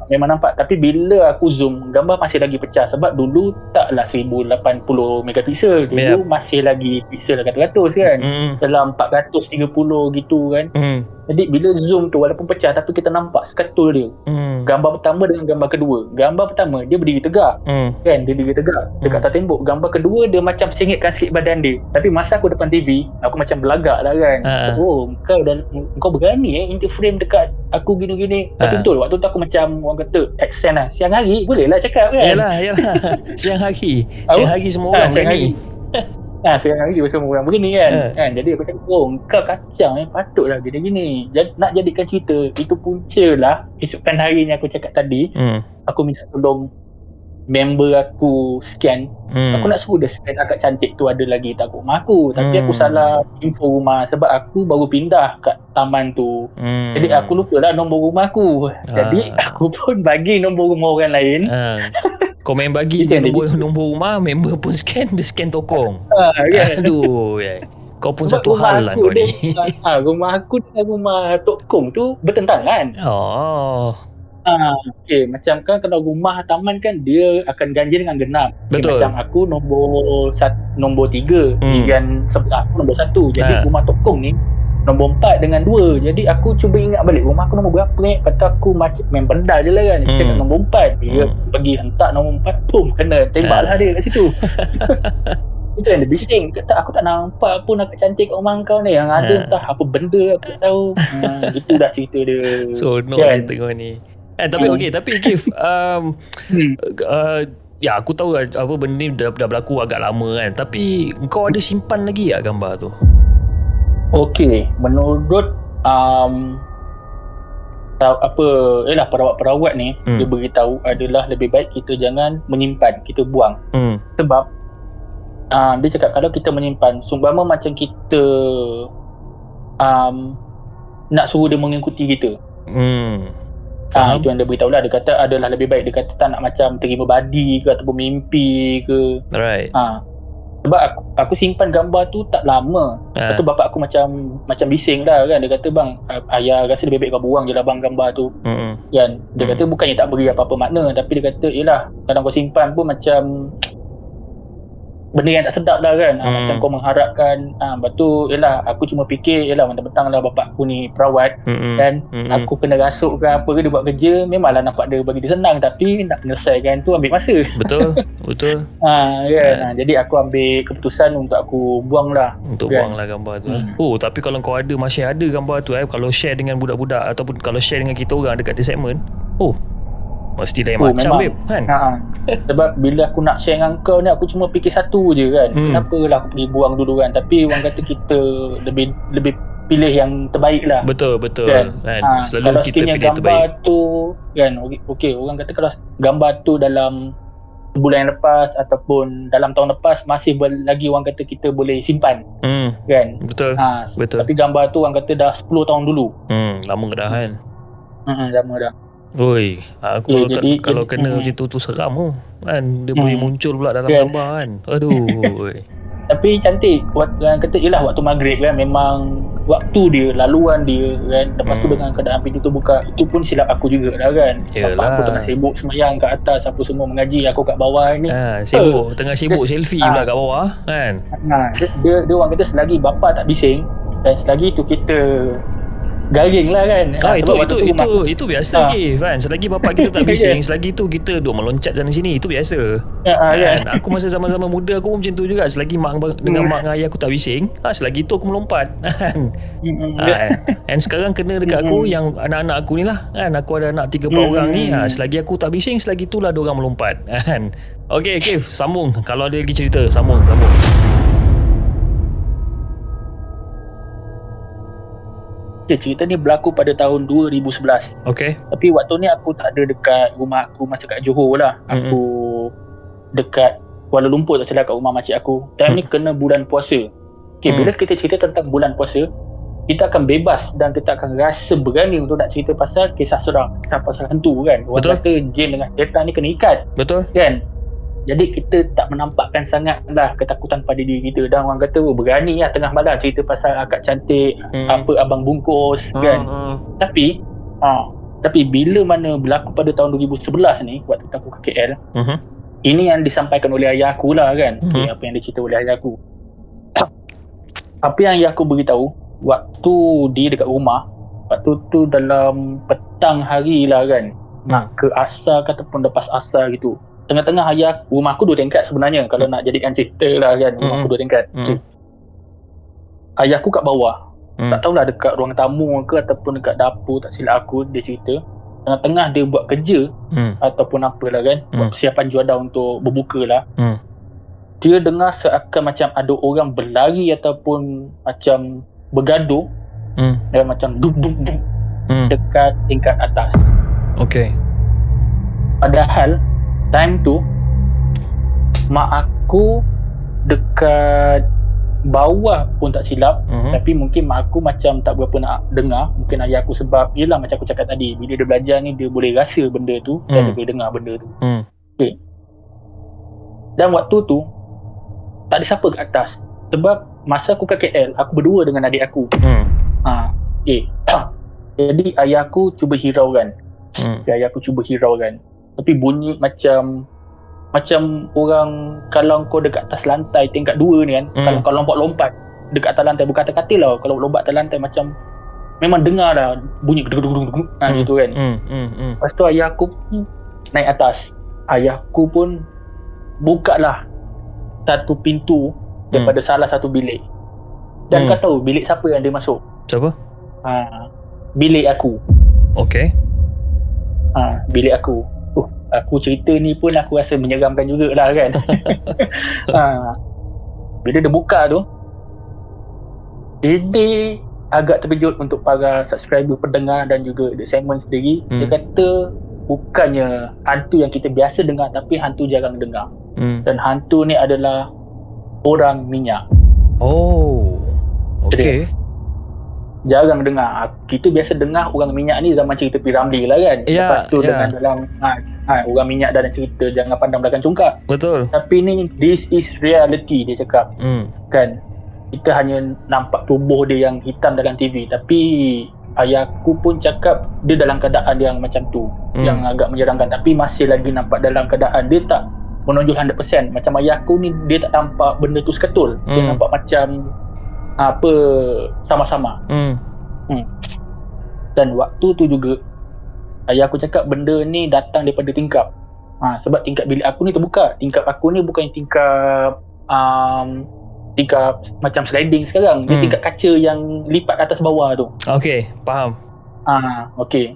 Memang nampak. Tapi bila aku zoom, gambar masih lagi pecah. Sebab dulu taklah 1080 megapiksel. Dulu masih lagi piksel 100 kan. Dalam 430 gitu kan. Jadi bila zoom tu walaupun pecah, tapi kita nampak seketul dia. Gambar pertama dengan gambar kedua. Gambar pertama dia berdiri tegak kan, dia berdiri tegak dekat atas tembok. Gambar kedua dia macam singitkan sikit badan dia. Tapi masa aku depan TV, aku macam belagak lah kan. Kau berani interframe dekat aku gini-gini. Tapi betul waktu tu aku macam orang kata accent lah. Siang hari boleh lah cakap kan. Yalah Siang hari semua orang berani. Siang hari semua orang begini kan. Jadi aku cakap, kau kacang patutlah gini-gini. Nak jadikan cerita, itu punca lah esokkan harinya aku cakap tadi. Aku minta tolong member aku scan. Aku nak suruh dia scan akak cantik tu ada lagi tak kat rumah aku. Tapi aku salah info rumah sebab aku baru pindah kat taman tu. Jadi aku lupa lah nombor rumah aku. Jadi aku pun bagi nombor rumah orang lain. Kau main bagi je nombor rumah, member pun scan, dia scan tokong. Aduh kau pun sebab satu hal lah kau ni. Rumah aku dengan rumah tokong tu bertentangan. Macam kan kalau rumah taman kan dia akan ganjil dengan genap. Betul. Macam aku nombor 3, pilihan sebelah aku nombor 1. Jadi rumah tokong ni nombor 4 dengan 2. Jadi aku cuba ingat balik rumah aku nombor berapa ni. Kata aku macam main benda je lah kan. Kita kat nombor 4. Dia pergi hentak nombor 4, boom, kena tembak lah dia kat situ. Itu yang dia bising. Kata aku tak nampak pun akak cantik kat rumah kau ni. Yang ada entah apa benda aku tak tahu. Itu dah cerita dia. So cerita kau ni. Tapi Kif, ya aku tahu apa benda ni dah berlaku agak lama kan. Tapi kau ada simpan lagi tak gambar tu? Menurut perawat-perawat ni dia beritahu adalah lebih baik kita jangan menyimpan, kita buang. Sebab dia cakap kalau kita menyimpan, seumpama macam kita nak suruh dia mengikuti kita. Itu yang dia beritahu lah. Dia kata adalah lebih baik. Dia kata tak nak macam terima badi ke ataupun mimpi ke. Sebab aku simpan gambar tu tak lama. Lepas tu bapak aku macam bising lah kan. Dia kata bang, ayah rasa lebih baik kau buang je lah bang gambar tu kan. Dia kata bukannya tak beri apa-apa makna, tapi dia kata yelah kadang kau simpan pun macam benda yang tak sedap lah kan. Macam kau mengharapkan. Lepas tu yelah aku cuma fikir yelah mentang-mentang lah bapak aku ni perawat dan aku kena rasuk ke apa ke dia buat kerja, memanglah nampak dia bagi dia senang, tapi nak menyelesaikan tu ambil masa. Betul Jadi aku ambil keputusan untuk aku buang lah. Buang lah gambar tu. Tapi kalau kau masih ada gambar tu kalau share dengan budak-budak ataupun kalau share dengan kita orang dekat di segmen, mesti lain macam babe kan. Sebab bila aku nak share dengan kau ni, aku cuma fikir satu je kan. Kenapa lah aku pergi buang dulu kan. Tapi orang kata kita lebih pilih yang terbaik lah. Betul kan? Selalu kalau kita pilih terbaik. Gambar tu kan, orang kata kalau gambar tu dalam sebulan yang lepas ataupun dalam tahun lepas masih lagi orang kata kita boleh simpan kan. Betul. Tapi gambar tu orang kata dah 10 tahun dulu. Lama dah kan. Lama dah. Aku kalau kena macam tu seram kan. Dia boleh muncul pula dalam gambar kan. Aduh. Tapi cantik. Yang kata ialah waktu maghrib kan, memang waktu dia, laluan dia kan. Lepas tu dengan keadaan pintu tu buka, itu pun silap aku juga lah kan. Bapak aku tengah sibuk semayang kat atas, apa semua mengaji, aku kat bawah ni. Tengah sibuk selfie pula kat bawah kan. Dia orang kata selagi bapa tak bising dan selagi tu kita garing lah kan. Itu biasa je kan. Selagi bapak kita tak bising, selagi tu kita duk meloncat sana sini, itu biasa kan. Aku masa zaman-zaman muda aku pun macam tu juga. Selagi mak dengan ayah aku tak bising, selagi tu aku melompat kan. And sekarang kena dekat aku, yang anak-anak aku ni lah kan. Aku ada anak 3-4 orang ni, selagi aku tak bising, selagi tu lah diorang melompat kan. Okay Kev, sambung. Kalau ada lagi cerita, sambung. Cerita ni berlaku pada tahun 2011. Okay. Tapi waktu ni aku tak ada dekat rumah aku, masa kat Johor lah. Aku dekat Kuala Lumpur, tak silap, kat rumah makcik aku. Time ni kena bulan puasa. Bila kita cerita tentang bulan puasa, kita akan bebas dan kita akan rasa berani untuk nak cerita pasal kisah seram, kisah pasal hantu kan. Orang kata jin dengan setan ni kena ikat. Betul. Kan? Jadi kita tak menampakkan sangat lah ketakutan pada diri kita. Dan orang kata berani lah tengah malam cerita pasal akak cantik, apa abang bungkus kan. Tapi bila mana berlaku pada tahun 2011 ni, waktu aku ke KL, ini yang disampaikan oleh ayah aku lah kan. Apa yang dicerita oleh ayah aku. Apa yang ayah aku beritahu, waktu dia dekat rumah, waktu tu dalam petang hari lah kan, nak ke asar ataupun lepas asar gitu. Tengah-tengah rumah aku 2 tingkat sebenarnya, kalau nak jadikan cerita lah kan. Rumah aku 2 tingkat. Ayah aku kat bawah. Tak tahulah dekat ruang tamu ke ataupun dekat dapur, tak silap aku, dia cerita. Tengah-tengah dia buat kerja ataupun apalah kan, buat persiapan juadah untuk berbuka lah. Dia dengar seakan macam ada orang berlari ataupun macam bergaduh, dan macam duk-duk-duk dekat tingkat atas. Okay. Padahal time tu mak aku dekat bawah pun tak silap. Tapi mungkin mak aku macam tak berapa nak dengar. Mungkin ayah aku, sebab yelah macam aku cakap tadi, bila dia belajar ni dia boleh rasa benda tu dan dia boleh dengar benda tu. Okay. Dan waktu tu tak ada siapa kat atas. Sebab masa aku kat KL, aku berdua dengan adik aku. Jadi ayah aku cuba hiraukan. Tapi bunyi macam orang kalau kau dekat atas lantai tingkat 2 ni kan, kalau lompat-lompat dekat atas lantai, bukan atas katil lah, kalau lompat atas lantai macam memang dengar dah bunyi gedung-gedung gitu kan. Lepas tu ayah aku naik atas. Ayahku pun buka lah satu pintu daripada salah satu bilik. Dan kau tahu bilik siapa yang dia masuk? Siapa? Bilik aku. Okay. Bilik aku. Aku cerita ni pun aku rasa menyeramkan jugalah kan. Bila dia buka tu, dia agak terkejut untuk para subscriber, pendengar dan juga The Segment sendiri. Dia kata bukannya hantu yang kita biasa dengar, tapi hantu jarang dengar. Dan hantu ni adalah orang minyak. Oh, okay. Jarang dengar. Kita biasa dengar orang minyak ni zaman cerita P. Ramlee lah kan. Lepas tu dengan dalam orang minyak dalam cerita Jangan Pandang Belakang Congkak. Betul. Tapi ni this is reality, dia cakap. Kan, kita hanya nampak tubuh dia yang hitam dalam TV, tapi ayahku pun cakap dia dalam keadaan yang macam tu, yang agak menyeramkan, tapi masih lagi nampak dalam keadaan dia tak menonjol 100%. Macam ayahku ni, dia tak nampak benda tu seketul. Dia nampak macam apa sama-sama. Dan waktu tu juga ayah aku cakap benda ni datang daripada tingkap. Sebab tingkap bilik aku ni terbuka. Tingkap aku ni bukan tingkap macam sliding sekarang. Dia tingkap kaca yang lipat atas bawah tu. Okay, faham. Okay.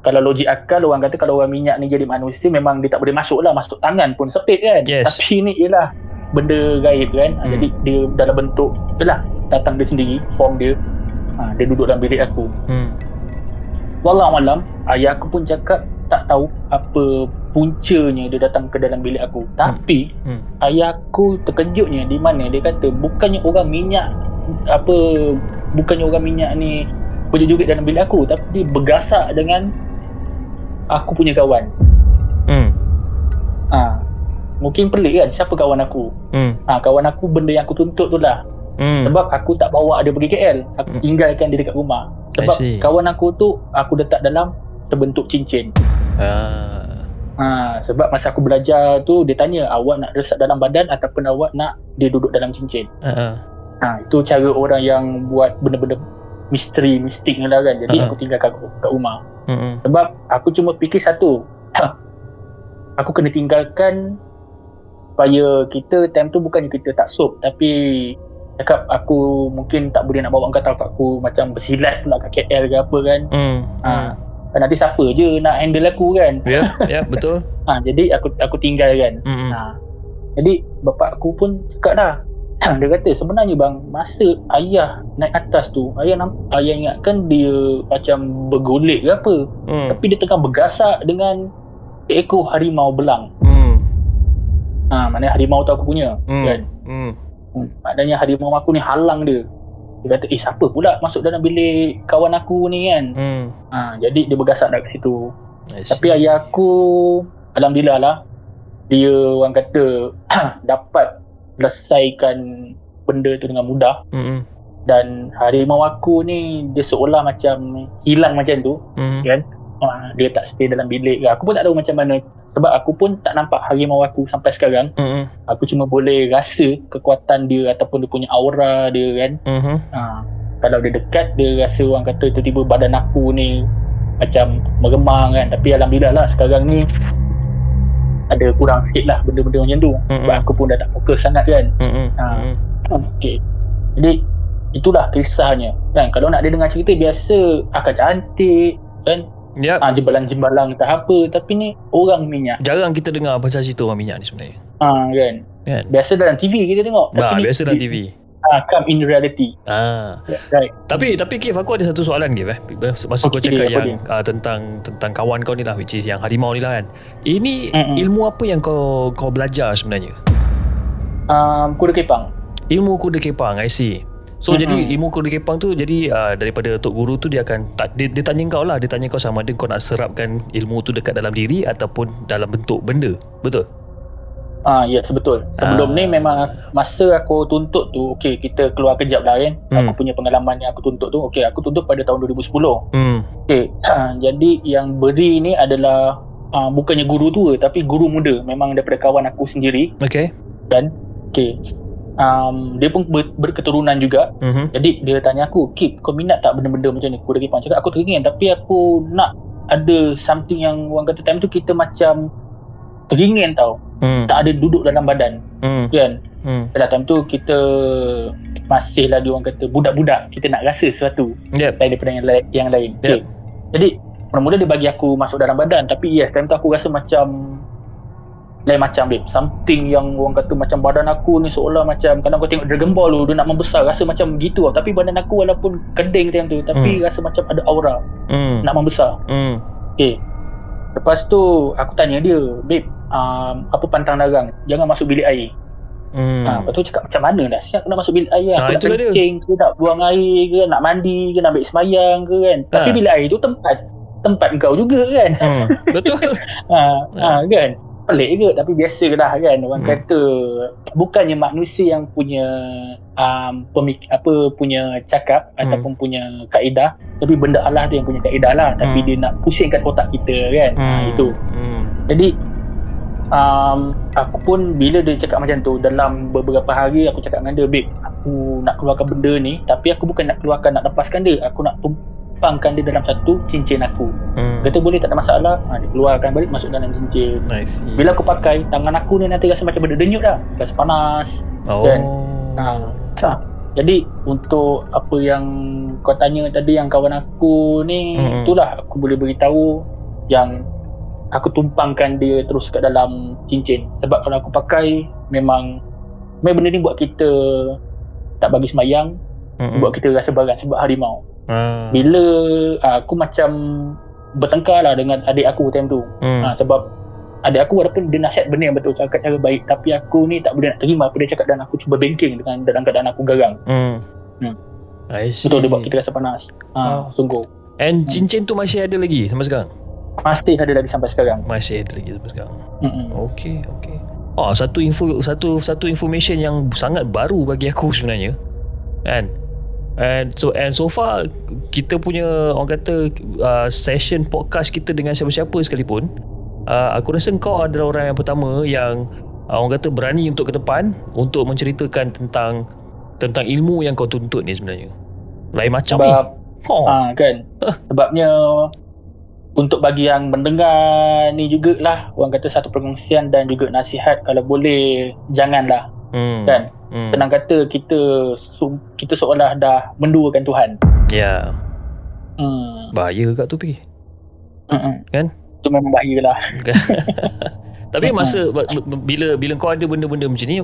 Kalau logik akal, orang kata kalau orang minyak ni jadi manusia, memang dia tak boleh masuk lah. Masuk tangan pun sepit kan. Tapi ni ialah benda gaib kan. Jadi dia dalam bentuk itulah, datang dia sendiri, form dia. Dia duduk dalam bilik aku. Wallahualam, ayah aku pun cakap tak tahu apa puncanya dia datang ke dalam bilik aku. Tapi ayah aku terkejutnya di mana dia kata bukannya orang minyak ni berjoget dalam bilik aku, tapi dia bergasak dengan aku punya kawan. mungkin pelik kan, siapa kawan aku? Kawan aku benda yang aku tuntut tu lah. Sebab aku tak bawa dia pergi KL, aku tinggalkan dia dekat rumah. Sebab kawan aku tu aku letak dalam terbentuk cincin. Sebab masa aku belajar tu dia tanya, awak nak letak dalam badan ataupun awak nak dia duduk dalam cincin. Itu cara orang yang buat benda-benda misteri, mistik ni lah kan. Jadi aku tinggalkan kat rumah. Sebab aku cuma fikir satu, aku kena tinggalkan supaya kita time tu bukannya kita tak sop, tapi cakap aku mungkin tak boleh nak bawa kau, tahu aku macam bersilat pula kat KL ke apa kan. Nanti siapa je nak handle aku kan. Ya, betul. Jadi aku tinggalkan. Jadi bapak aku pun cakap dah, dia kata sebenarnya bang, masa ayah naik atas tu, ayah ingatkan dia macam bergolek ke apa, tapi dia tengah bergasak dengan seekor harimau belang. Maknanya harimau tu aku punya kan. Maknanya harimau aku ni halang dia. Dia kata, siapa pula masuk dalam bilik kawan aku ni kan. Jadi dia bergasak dekat situ. Tapi ayah aku, alhamdulillah lah, dia orang kata dapat selesaikan benda tu dengan mudah. Dan harimau aku ni dia seolah macam hilang macam tu kan. Dia tak stay dalam bilik ke. Aku pun tak tahu macam mana, sebab aku pun tak nampak harimau aku sampai sekarang. Aku cuma boleh rasa kekuatan dia ataupun dia punya aura dia kan. Kalau dia dekat, dia rasa orang kata tiba-tiba badan aku ni macam meremang kan. Tapi alhamdulillah lah sekarang ni ada kurang sikit lah benda-benda macam tu. Sebab aku pun dah tak fokus sangat kan. Okay. Jadi itulah kisahnya kan. Kalau nak dia dengar cerita biasa akan cantik kan. Jembalang-jembalang tak apa, tapi ni orang minyak. Jarang kita dengar pasal cerita orang minyak ni sebenarnya. Kan. Biasa dalam TV kita tengok. Biasa dalam TV. Come in reality. Right. Tapi Kif, aku ada satu soalan Kif. Masa kau cakap yang tentang kawan kau ni lah, which is yang harimau ni lah kan. Ini ilmu apa yang kau belajar sebenarnya? Kuda kepang. Ilmu kuda kepang, I see. So jadi ilmu kuda kepang tu, jadi daripada Tok Guru tu dia akan dia tanya kau lah, dia tanya kau sama ada kau nak serapkan ilmu tu dekat dalam diri ataupun dalam bentuk benda. Betul? Ya, betul. Sebelum ni memang masa aku tuntut tu, okey, kita keluar kejap lah kan. Aku punya pengalaman yang aku tuntut tu, okey, aku tuntut pada tahun 2010. Okey, jadi yang beri ni adalah bukannya guru tua tapi guru muda, memang daripada kawan aku sendiri. Okey. Dan okey, dia pun berketurunan juga. Jadi dia tanya aku, Kip, kau minat tak benda-benda macam ni, kuda kepang? Cakap aku teringin, tapi aku nak ada something yang orang kata time tu kita macam teringin tau. Tak ada duduk dalam badan kan. Pada time tu kita masih lagi orang kata budak-budak, kita nak rasa sesuatu daripada yang lain. Okay. Jadi mula-mula dia bagi aku masuk dalam badan, tapi time tu aku rasa macam lain macam babe. Something yang orang kata macam badan aku ni seolah macam, kadang kau tengok Dragon Ball tu, dia nak membesar, rasa macam gitu tau. Tapi badan aku walaupun keding time tu, tapi rasa macam ada aura nak membesar. Okay. Lepas tu aku tanya dia, babe, apa pantang larang jangan masuk bilik air. Lepas tu cakap macam mana dah siap nak masuk bilik air, aku nak kencing ke, nak buang air ke, nak mandi ke, nak ambil semayang ke kan. Tapi bilik air tu tempat kau juga kan. Betul. Kan, pelik ke, tapi biasa lah kan. Orang kata bukannya manusia yang punya punya cakap ataupun punya kaedah, tapi benda Allah tu yang punya kaedah lah. Tapi dia nak pusingkan otak kita kan. Itu. Jadi aku pun bila dia cakap macam tu, dalam beberapa hari aku cakap dengan dia, babe, aku nak keluarkan benda ni, tapi aku bukan nak keluarkan, nak lepaskan dia, aku nak tumpangkan dia dalam satu cincin aku. Kata boleh, tak ada masalah. Dia keluarkan balik, masuk dalam cincin. Bila aku pakai, tangan aku ni nanti rasa macam benda denyut dah, rasa panas. Kan? Jadi untuk apa yang kau tanya tadi, yang kawan aku ni, itulah aku boleh beritahu yang aku tumpangkan dia terus kat dalam cincin. Sebab kalau aku pakai, memang benda ni buat kita tak bagi semayang, buat kita rasa berat sebab harimau. Bila aku macam bertengkar lah dengan adik aku time tu. Sebab adik aku walaupun dia nasihat benda yang betul, cakap cara baik, tapi aku ni tak boleh nak terima apa dia cakap, dan aku cuba bengking dengan dalam keadaan aku garang. Betul, dia buat kita rasa panas. Sungguh. And cincin tu masih ada lagi sampai sekarang? Masih ada lagi sampai sekarang. Masih ada lagi sampai sekarang. Okay. Satu information yang sangat baru bagi aku sebenarnya. Kan? And so far kita punya orang kata session podcast kita dengan siapa-siapa sekalipun, aku rasa kau adalah orang yang pertama yang orang kata berani untuk ke depan untuk menceritakan tentang ilmu yang kau tuntut ni sebenarnya. Lain macam Sebab, ni. Kan. Sebabnya untuk bagi yang mendengar ni jugalah orang kata satu perkongsian dan juga nasihat, kalau boleh janganlah. Kan. Senang kata kita seolah dah menduakan Tuhan. Ya. Bahaya kat tu pergi. Kan? Itu memang bahaya lah. Tapi masa bila kau ada benda-benda macam ni,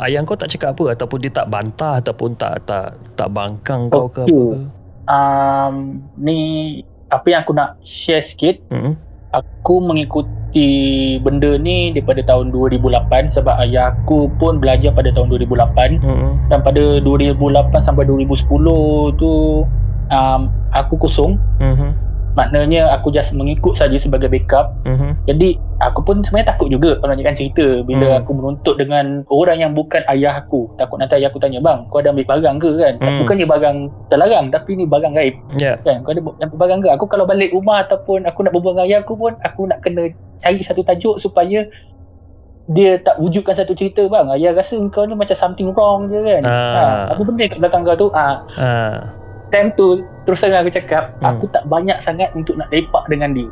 ayah kau tak cakap apa, ataupun dia tak bantah, ataupun tak bangkang kau ke apa ke? Ni apa yang aku nak share sikit. Aku mengikuti benda ni daripada tahun 2008 sebab ayah aku pun belajar pada tahun 2008. Dan pada 2008 sampai 2010 tu aku kosong. Maknanya aku just mengikut saja sebagai backup. Jadi aku pun sebenarnya takut juga kalau nak cerita bila aku menuntut dengan orang yang bukan ayah aku. Takut nanti ayah aku tanya, bang, kau ada ambil barang ke kan? Bukannya barang terlarang, tapi ni barang gaib. Kan? Kau ada ambil barang ke? Aku kalau balik rumah ataupun aku nak berbual dengan ayah aku pun, aku nak kena cari satu tajuk supaya dia tak wujudkan satu cerita, bang, ayah rasa kau ni macam something wrong je kan. Apa benda kat belakang kau tu? Time tu terus terang aku cakap, aku tak banyak sangat untuk nak lepak dengan dia.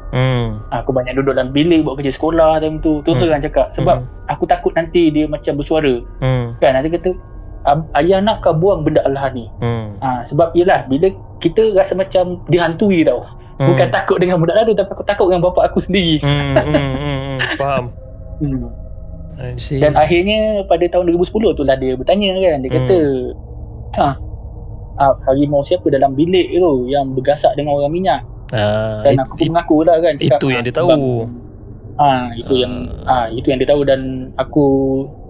Aku banyak duduk dalam bilik buat kerja sekolah time tu. Terus terang cakap sebab aku takut nanti dia macam bersuara. Kan nanti kata, ayah nak kau buang benda Allah ni. Sebab yelah bila kita rasa macam dihantui tau. Bukan takut dengan benda Allah tu, tapi aku takut dengan bapa aku sendiri. Faham. Dan akhirnya pada tahun 2010 tu lah dia bertanya kan. Dia kata, harimau siapa dalam bilik tu yang bergasak dengan orang minyak. Dan aku pun mengaku lah kan, cakap, itu yang dia tahu. Itu yang dia tahu. Dan aku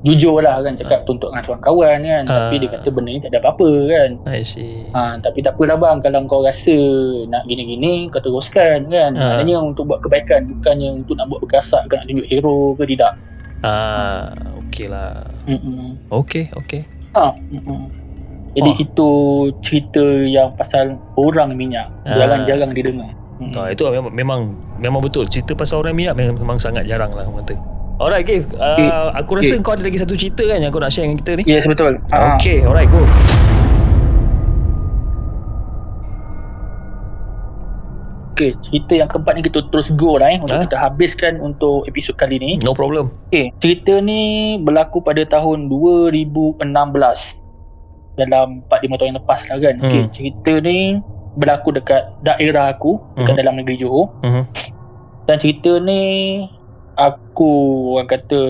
jujur lah kan, cakap tuntut dengan seorang kawan kan. Tapi dia kata benda ni tak ada apa-apa kan. I see. Tapi tak apalah bang, kalau kau rasa nak gini-gini, kau teruskan kan. Maknanya untuk buat kebaikan, bukannya untuk nak buat bergasak ke, nak tunjuk hero ke, tidak. Okey lah. Okey. Jadi itu cerita yang pasal orang minyak. Jarang-jarang didengar. Itu memang betul. Cerita pasal orang minyak memang sangat jarang lah orang kata. Alright Keith, aku rasa kau ada lagi satu cerita kan yang kau nak share dengan kita ni? Yes, betul. Okay, alright, go. Okay, cerita yang keempat ni kita terus go lah untuk kita habiskan untuk episod kali ni. No problem. Okay, cerita ni berlaku pada tahun 2016. Dalam 4-5 tahun yang lepas lah kan. Okay, cerita ni berlaku dekat daerah aku, dekat dalam negeri Johor. Dan cerita ni aku orang kata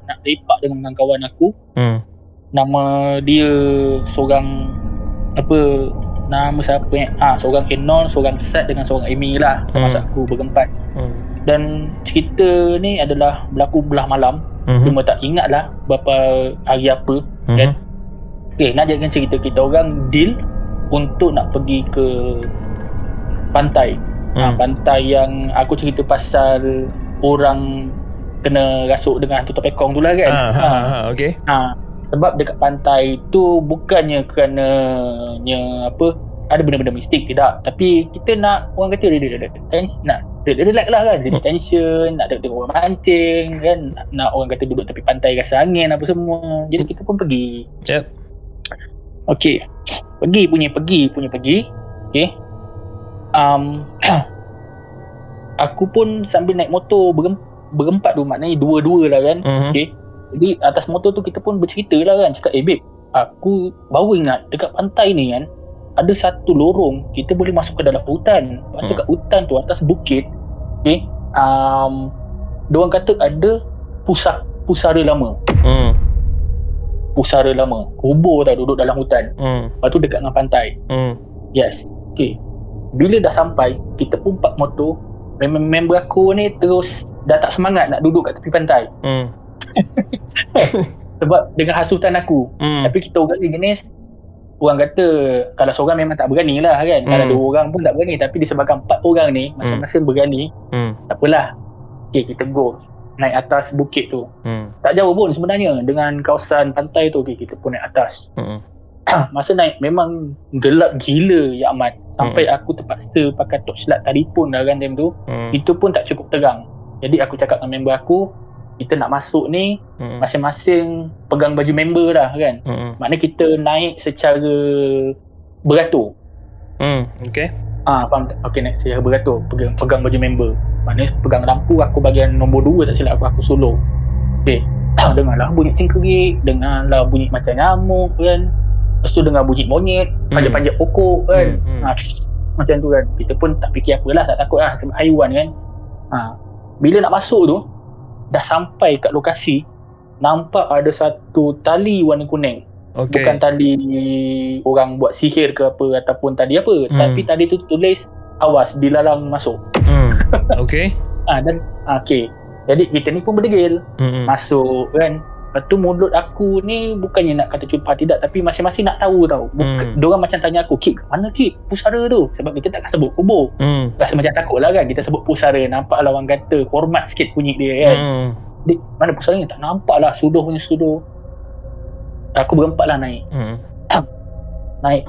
nak lepak dengan kawan aku. Nama dia seorang nama siapa ni? Seorang Enon, seorang Sat dengan seorang Amy lah. Masa aku berempat. Dan cerita ni adalah berlaku belah malam. Cuma tak ingat lah berapa hari apa kan. Okay, nak jadikan cerita, kita orang deal untuk nak pergi ke pantai. Pantai yang aku cerita pasal orang kena rasuk dengan hantu topekong tu lah kan. Okay. Sebab dekat pantai tu bukannya kerana ada benda-benda mistik, tidak. Tapi kita nak orang kata nak relax lah kan, jadi tension, nak tengok orang mancing kan, nak orang kata duduk tepi pantai rasa angin apa semua. Jadi kita pun pergi. Okey. Pergi. Okey. Aku pun sambil naik motor berempat tu, maknanya dua-dua lah kan. Okey. Jadi atas motor tu kita pun bercerita lah kan, cakap babe, aku baru ingat dekat pantai ni kan ada satu lorong kita boleh masuk ke dalam hutan. Lepas tu kat hutan tu atas bukit, okey, diorang kata ada pusara lama. Pusara lama, kubur tau, duduk dalam hutan. Lepas tu dekat dengan pantai. Yes. Okay, bila dah sampai, kita pun park motor. Member aku ni terus dah tak semangat nak duduk kat tepi pantai. Sebab dengan hasutan aku. Tapi kita orang jenis, orang kata kalau seorang memang tak berani lah kan. Kalau 2 orang pun tak berani. Tapi disebabkan 4 orang ni masing-masing berani, tak apalah. Okay, kita go. naik atas bukit tu. Hmm. Tak jauh pun sebenarnya dengan kawasan pantai tu. Okay, kita pun naik atas. Hmm. Masa naik memang gelap gila ya Ahmad. Sampai aku terpaksa pakai torchlight telefon dah kan time tu. Itu pun tak cukup terang. Jadi aku cakap dengan member aku, kita nak masuk ni masing-masing pegang baju member dah kan. Maknanya kita naik secara beratur. Okay. Faham tak? Okay, naik secara beratur, pegang baju member. Maknanya pegang lampu, aku bahagian nombor 2 tak silap aku solo. Okay, dengarlah bunyi cingkerik, dengarlah bunyi macam nyamuk kan. Lepas tu dengar bunyi monyet, panjat-panjat pokok kan. Macam tu kan. Kita pun tak fikir apalah, tak takut lah sebab haiwan kan. Bila nak masuk tu, dah sampai kat lokasi, nampak ada satu tali warna kuning. Okay. Bukan tali orang buat sihir ke apa ataupun tali apa, tapi tali tu tulis awas dilarang masuk. Okay. Dan okay, jadi kita ni pun berdegil masuk kan. Lepas tu mulut aku ni bukannya nak kata cumpah tidak, tapi masing-masing nak tahu tau. Diorang macam tanya aku, Kik, mana Kik pusara tu? Sebab kita takkan sebut kubur. Rasa macam takut lah kan, kita sebut pusara. Nampak lah orang kata hormat sikit bunyi dia kan. Dik, mana pusaranya? Tak nampak lah, suduh punya suduh. Aku berempat lah naik. Naik.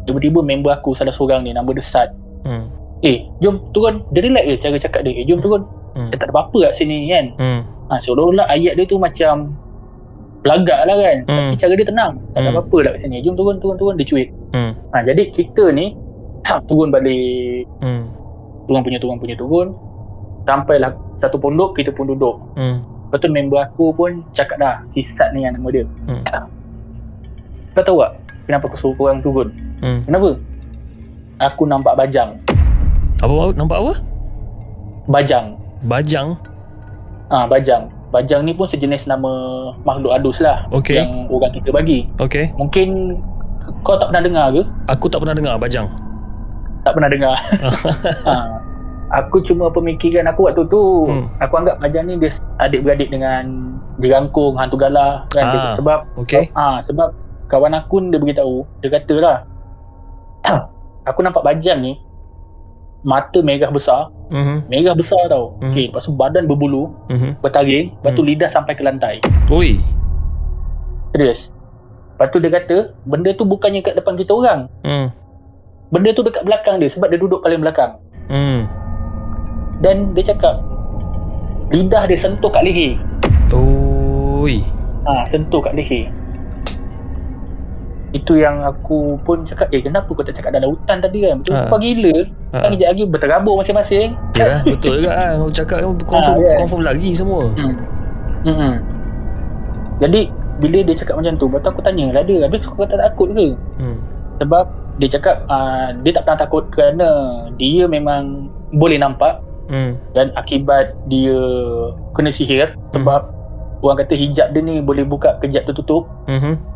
Tiba-tiba member aku salah seorang ni, nama dia Sad. Jom turun. Dia relax je cara cakap dia. Jom turun. Dia tak ada apa-apa kat sini kan. Seolah-olah ayat dia tu macam belagak lah kan. Tapi cara dia tenang. Tak ada apa-apa lah kat sini. Jom turun. Dia cuit. Jadi kita ni turun balik. Turun. Sampailah satu pondok, kita pun duduk. Lepas tu member aku pun cakap dah, si Sad ni yang nama dia. Kau tahu tak kenapa aku suruh korang turun? Kenapa? Aku nampak bajang. Apa? Nampak apa? Bajang. Bajang ni pun sejenis nama makhluk halus lah. Okay. Yang orang kita bagi. Okay. Mungkin kau tak pernah dengar ke? Aku tak pernah dengar bajang. Tak pernah dengar. Aku cuma pemikiran aku waktu tu, aku anggap bajang ni dia adik-beradik dengan jerangkung, hantu galah kan. Sebab sebab kawan aku dia beritahu, dia kata lah, aku nampak bajang ni mata merah besar. Merah besar tau. Okay, lepas tu badan berbulu, bertaring, lepas tu lidah sampai ke lantai. Oi. Serius. Lepas tu dia kata benda tu bukannya kat depan kita orang. Benda tu dekat belakang dia, sebab dia duduk paling belakang. Dan dia cakap lidah dia sentuh kat leher. Oi. Sentuh kat leher. Itu yang aku pun cakap, kenapa kau tak cakap dalam hutan tadi kan? Betul kau gila. Kan kejap lagi berterabur masing-masing. Yalah, betul juga kan. Kau cakap confirm lagi semua. Jadi bila dia cakap macam tu, betul aku tanya lah dia, habis kau tak takut ke? Sebab dia cakap dia tak pernah takut kerana dia memang boleh nampak. Dan akibat dia kena sihir, sebab orang kata hijab dia ni boleh buka kejap tertutup.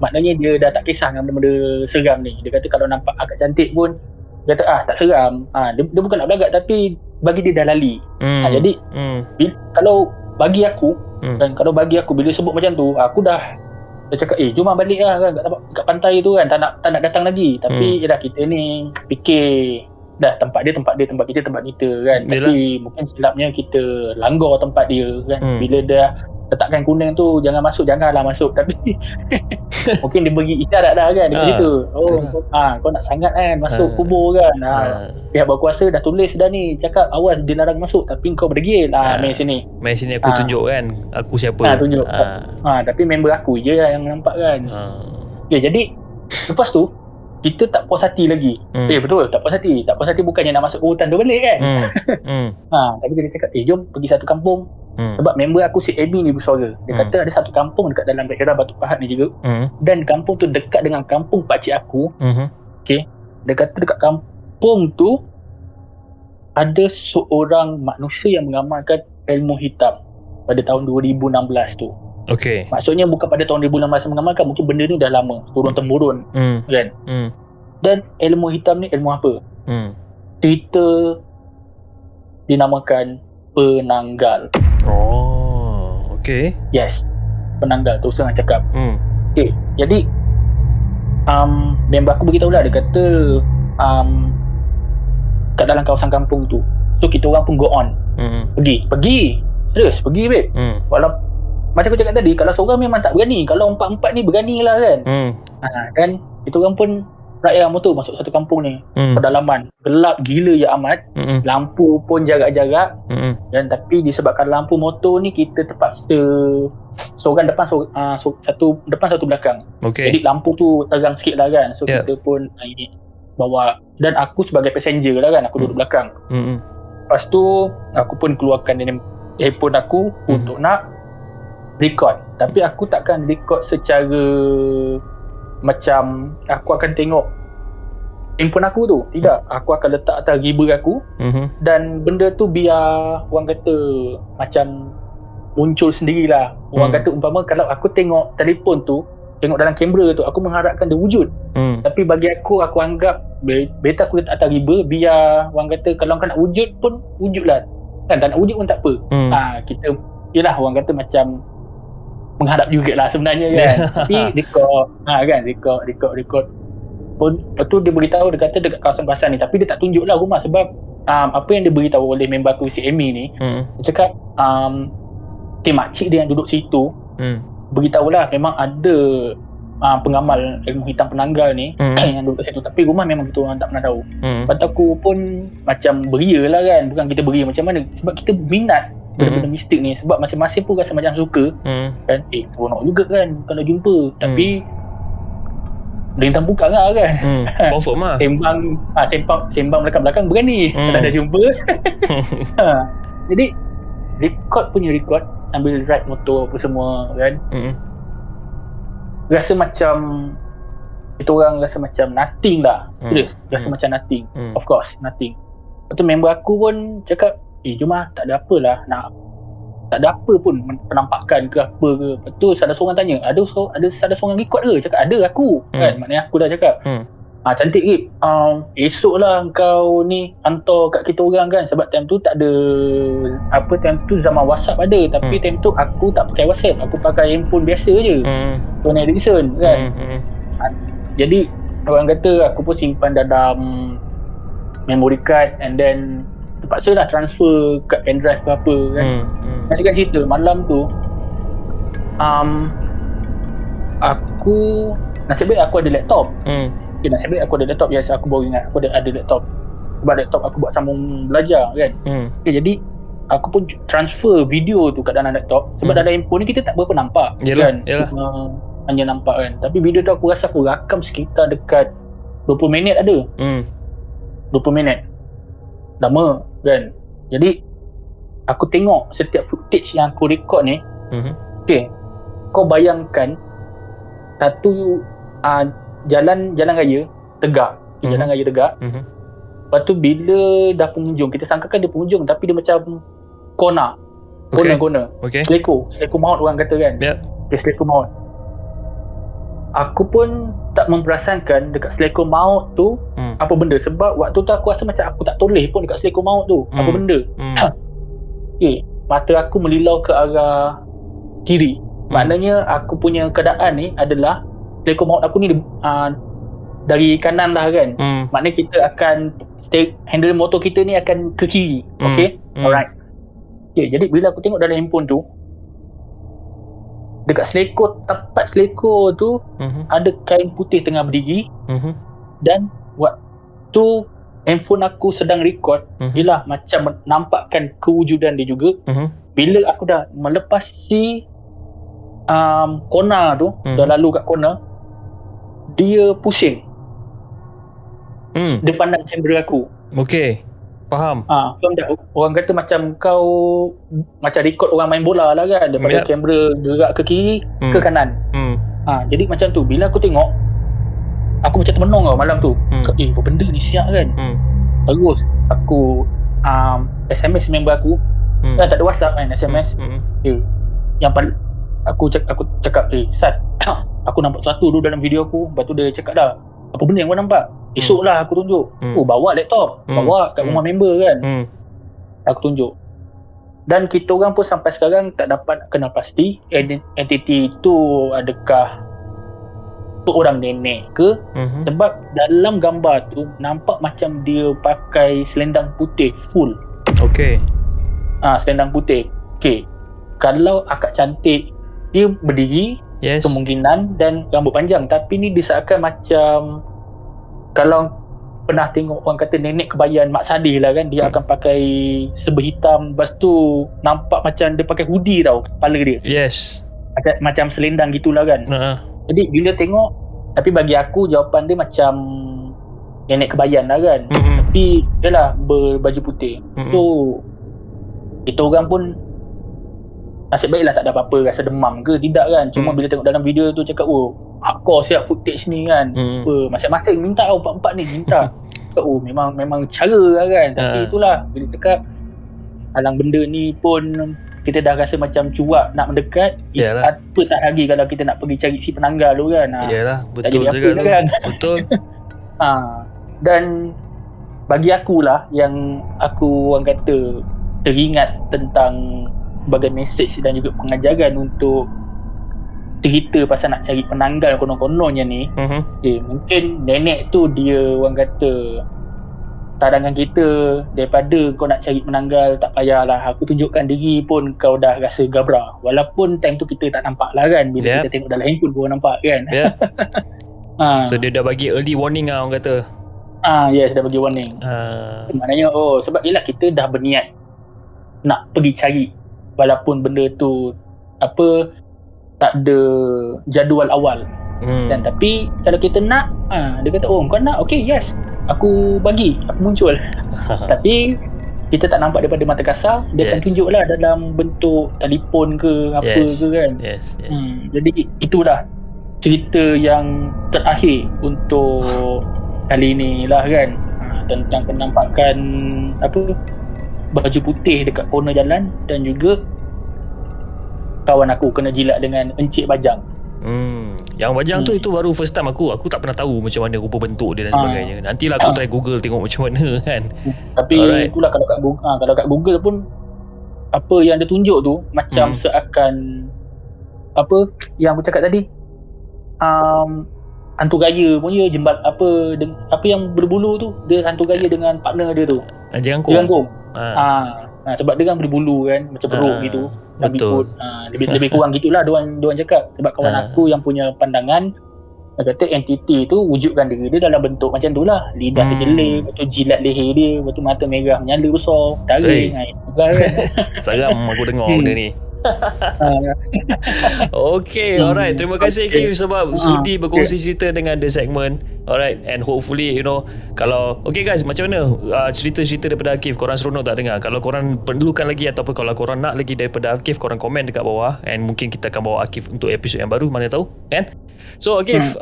Maknanya dia dah tak kisah dengan benda-benda seram ni. Dia kata kalau nampak agak cantik pun, dia kata tak seram. Dia bukan nak belagak, tapi bagi dia dah lali. Jadi kalau bagi aku, dan kalau bagi aku bila sebut macam tu, aku dah cakap jom balik lah kan kat pantai tu kan. Tak nak datang lagi. Tapi yalah, kita ni fikir dah tempat kita kan. Tapi mungkin silapnya kita langgar tempat dia kan. Bila dah letakkan kuning tu, janganlah masuk. Tapi mungkin dia bagi isyarat dah kan. Dia gitu. Kau nak sangat kan masuk kubur kan. Pihak berkuasa dah tulis dah ni, cakap awas dilarang masuk, tapi kau berdegil. Main sini aku tunjuk kan aku siapa. Tunjuk. Tapi member aku je yang nampak kan. Okay, jadi lepas tu kita tak puas hati lagi. Betul, tak puas hati bukannya nak masuk ke hutan tu balik kan. Tapi dia cakap jom pergi satu kampung. Sebab member aku si Amy ni bersuara. Dia kata ada satu kampung dekat dalam daerah Batu Pahat ni juga. Dan kampung tu dekat dengan kampung pakcik aku. Okay. Dia kata dekat kampung tu ada seorang manusia yang mengamalkan ilmu hitam pada tahun 2016 tu. Okay. Maksudnya bukan pada tahun 2016 mengamalkan, mungkin benda ni dah lama turun-temurun kan. Dan ilmu hitam ni ilmu apa? Cerita dinamakan penanggal. Okay. Yes, penanggal tu senang cakap. Okay, jadi member aku beritahu lah, dia kata kat dalam kawasan kampung tu, so kita orang pun go on. Pergi Terus pergi babe. Walau macam aku cakap tadi, kalau seorang memang tak berani, kalau empat-empat ni berani lah kan. Kan kita orang pun rakyat motor masuk satu kampung ni, pedalaman, gelap gila ya amat, lampu pun jarak-jarak, dan tapi disebabkan lampu motor ni kita terpaksa seorang depan satu depan satu belakang. Jadi lampu tu terang sikit lah kan, so kita pun ini bawa, dan aku sebagai passenger lah kan, aku duduk belakang. Lepas tu aku pun keluarkan handphone aku untuk nak record, tapi aku takkan record secara macam aku akan tengok handphone aku tu. Tidak, aku akan letak atas river aku, dan benda tu biar orang kata macam muncul sendirilah. Orang kata umpama kalau aku tengok telefon tu, tengok dalam kamera tu, aku mengharapkan dia wujud. Tapi bagi aku anggap better aku letak atas river, biar orang kata kalau kau nak wujud pun wujudlah kan, tak nak wujud pun tak apa. Kita yelah orang kata macam menghadap jugalah sebenarnya kan. Tapi record kan, record pun. Lepas tu dia beritahu, dia kata dekat kawasan-kawasan ni, tapi dia tak tunjuk lah rumah, sebab apa yang dia beritahu oleh member aku si Amy ni, dia cakap makcik dia yang duduk situ beritahu lah memang ada pengamal ilmu hitam penanggal ni yang duduk situ, tapi rumah memang kita orang tak pernah tahu. Lepas tu aku pun macam beria lah kan, bukan kita beria macam mana, sebab kita minat benda-benda mistik ni, sebab masing-masing pun rasa macam suka kan. Seronok juga kan kalau jumpa, tapi Lintang buka lah kan. Confirm lah. Sembang belakang-belakang berani kalau dah jumpa. Jadi record sambil ride motor apa semua kan. Rasa macam kita orang rasa macam nothing lah. Serius, rasa macam nothing. Of course nothing. Lepas tu member aku pun cakap, jom lah, tak ada apalah, tak ada apa pun penampakan ke apa ke. Lepas tu ada seorang tanya, ada seorang record ke? Cakap ada aku kan, maknanya aku dah cakap cantik Rip, esok lah kau ni hantar kat kita orang kan, sebab time tu tak ada time tu zaman WhatsApp ada, tapi time tu aku tak pakai WhatsApp, aku pakai handphone biasa je, Sony Ericsson kan. Jadi orang kata aku pun simpan dalam memory card, and then terpaksa lah transfer kat pendrive ke apa kan. Nanti kan cerita malam tu aku nasib baik aku ada laptop. Nasib baik aku ada laptop. Biasa aku baru ingat aku ada laptop, sebab laptop aku buat sambung belajar kan. Jadi aku pun transfer video tu kat dalam laptop, sebab dalam handphone ni kita tak berapa nampak. Yelah. Hanya nampak kan, tapi video tu aku rasa aku rakam sekitar dekat 20 minit ada. 20 minit lama kan. Jadi aku tengok setiap footage yang aku record ni. Kau bayangkan satu jalan raya tegak, jalan raya tegak. Lepas tu bila dah penghujung, kita sangkakan dia penghujung, tapi dia macam corner. Seleko maut orang kata kan. Seleko maut. Aku pun tak memperasankan dekat seleko maut tu apa benda, sebab waktu tu aku rasa macam aku tak toleh pun dekat seleko maut tu apa benda. Mata aku melilau ke arah kiri. Maknanya aku punya keadaan ni adalah seleko maut aku ni dari kanan lah kan. Maknanya kita akan handle motor kita ni akan ke kiri. Alright. Jadi bila aku tengok dalam handphone tu, dekat tepat seleko tu ada kain putih tengah berdiri. Dan waktu handphone aku sedang record, yelah macam nampakkan kewujudan dia juga. Bila aku dah melepasi corner tu, dah lalu kat corner, dia pusing. Dia pandang kamera aku. Faham. Faham tak? Orang kata macam kau macam record orang main bola lah kan, daripada kamera gerak ke kiri ke kanan. Jadi macam tu. Bila aku tengok, aku macam termenung tau malam tu. Apa benda ni siap kan. Terus aku SMS member aku. Tak ada WhatsApp kan, SMS. Yang aku cakap Sat, aku nampak sesuatu dulu dalam video aku. Lepas tu dia cakap dah, apa benda yang kau nampak? Esok lah aku tunjuk. Bawa laptop, bawa kat rumah member kan. Aku tunjuk. Dan kita orang pun sampai sekarang tak dapat kenal pasti entiti itu adakah tu orang nenek ke. Sebab dalam gambar tu nampak macam dia pakai selendang putih full. Selendang putih. kalau akak cantik dia berdiri, Yes. kemungkinan, dan rambut panjang. Tapi ni dia seakan macam, kalau pernah tengok orang kata nenek kebayan Mak Saleh lah kan, dia akan pakai serba hitam, lepas tu nampak macam dia pakai hoodie tau kepala dia, Yes. macam selendang gitulah kan. Jadi bila tengok, tapi bagi aku jawapan dia macam nenek kebayan lah kan. Tapi dia lah berbaju putih. So kita orang pun nasib baiklah tak ada apa-apa, rasa demam ke tidak kan. Cuma bila tengok dalam video tu cakap, oh hardcore siap footage ni kan. Apa, masing-masing minta tau, empat-empat ni minta. Cakap, oh memang cara lah kan. Tapi itulah, bila cakap halang benda ni pun kita dah rasa macam cuak nak mendekat. Yalah. Apa tak lagi kalau kita nak pergi cari si penanggal tu kan. Yalah, tak betul jadi juga apa tu. kan. Betul. Dan bagi akulah yang aku orang kata teringat tentang sebagai mesej dan juga pengajaran untuk cerita pasal nak cari penanggal konon-kononnya ni. Mungkin nenek tu dia orang kata tarangan kita, daripada kau nak cari penanggal tak payahlah aku tunjukkan diri pun kau dah rasa gabra. Walaupun time tu kita tak nampak lah kan, bila kita tengok dalam handphone pun nampak kan. So dia dah bagi early warning lah orang kata. Yes, dah bagi warning. Maknanya sebab yelah kita dah berniat nak pergi cari, walaupun benda tu tak ada jadual awal. Dan tapi kalau kita nak, dia kata kau nak, okay yes, aku muncul. Tapi kita tak nampak daripada mata kasar, dia akan tunjuk lah dalam bentuk telefon ke apa ke kan. Jadi itulah cerita yang terakhir untuk kali ni lah kan, tentang penampakan baju putih dekat corner jalan, dan juga kawan aku kena jilat dengan Encik Bajang. Yang Bajang tu itu baru first time aku tak pernah tahu macam mana rupa bentuk dia dan sebagainya. Nantilah aku try Google tengok macam mana kan. Tapi itulah kalau kat Google pun apa yang dia tunjuk tu macam seakan yang aku cakap tadi, hantu gaya punya jembat apa yang berbulu tu, dia hantu gaya dengan partner dia tu, Jangkung. Sebab dia kan berbulu kan, macam perut gitu. Betul. Lebih kurang gitulah diorang cakap. Sebab kawan aku yang punya pandangan, dia kata entiti tu wujudkan diri dia dalam bentuk macam tu lah. Lidah terjelir, lepas tu jilat leher dia, lepas tu mata merah menyala besar, taring. Kan. Seram aku dengar benda ni. Okay, alright. Terima kasih Kif sebab sudi berkongsi cerita dengan The Segment. Alright, and hopefully kalau okay guys, macam mana cerita-cerita daripada Akif, korang seronok tak dengar? Kalau korang perlukan lagi ataupun kalau korang nak lagi daripada Akif, korang komen dekat bawah, and mungkin kita akan bawa Akif untuk episod yang baru, mana tahu kan. So Akif,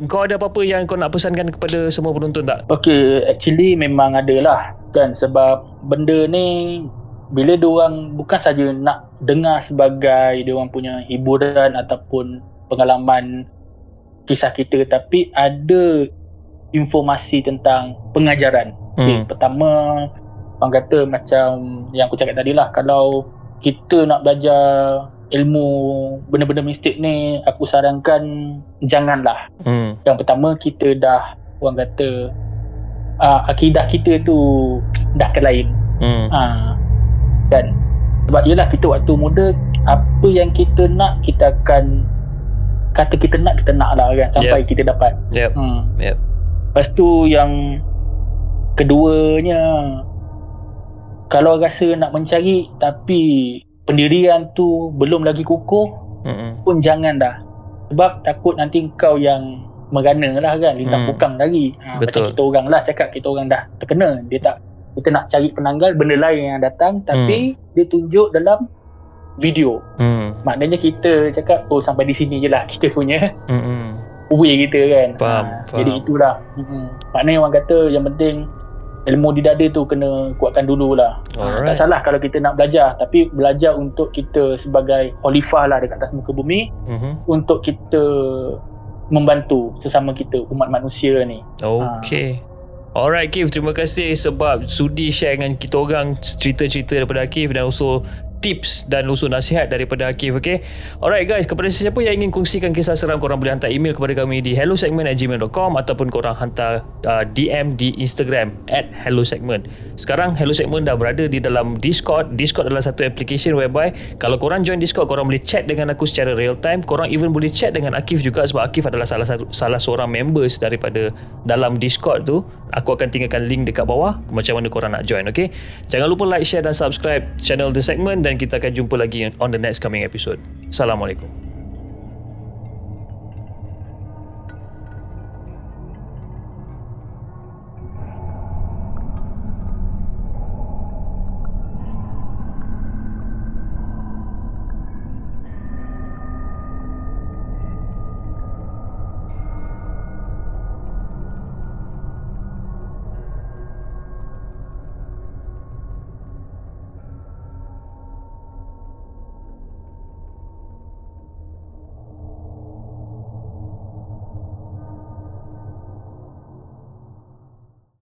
kau ada apa-apa yang kau nak pesankan kepada semua penonton tak? Okay, actually memang ada lah kan, sebab benda ni bila diorang bukan saja nak dengar sebagai diorang punya hiburan ataupun pengalaman kisah kita, tapi ada informasi tentang pengajaran. Pertama, orang kata macam yang aku cakap tadi lah, kalau kita nak belajar ilmu benda-benda mistik ni, aku sarankan janganlah. Yang pertama, kita dah orang kata akidah kita tu dah ke lain. Dan sebab yelah kita waktu muda, apa yang kita nak, kita akan kata kita nak lah kan, sampai kita dapat. Lepas tu yang keduanya, kalau rasa nak mencari tapi pendirian tu belum lagi kukuh, pun jangan dah. Sebab takut nanti kau yang merana lah kan, lintang pukang lagi. Macam kita orang lah cakap, kita orang dah terkena. Kita nak cari penanggal, benda lain yang datang, tapi dia tunjuk dalam video. Maknanya kita cakap, sampai di sini je lah kita punya way kita kan. Faham. Jadi itulah. Maknanya orang kata yang penting ilmu di dada tu kena kuatkan dulu lah. Tak salah kalau kita nak belajar, tapi belajar untuk kita sebagai khalifah lah dekat atas muka bumi, untuk kita membantu sesama kita, umat manusia ni. Okay. Alright Kif, terima kasih sebab sudi share dengan kita orang cerita-cerita daripada Kif, dan also tips dan usul nasihat daripada Akif. Okay, alright guys, kepada sesiapa yang ingin kongsikan kisah seram, korang boleh hantar email kepada kami di hellosegment@gmail.com ataupun korang hantar DM di Instagram @hellosegment. Sekarang Hello Segment dah berada di dalam Discord. Discord adalah satu application whereby kalau korang join Discord, korang boleh chat dengan aku secara real time. Korang even boleh chat dengan Akif juga, sebab Akif adalah salah seorang members daripada dalam Discord tu. Aku akan tinggalkan link dekat bawah macam mana korang nak join. Okay, jangan lupa like, share dan subscribe channel The Segment, dan kita akan jumpa lagi on the next coming episode. Assalamualaikum.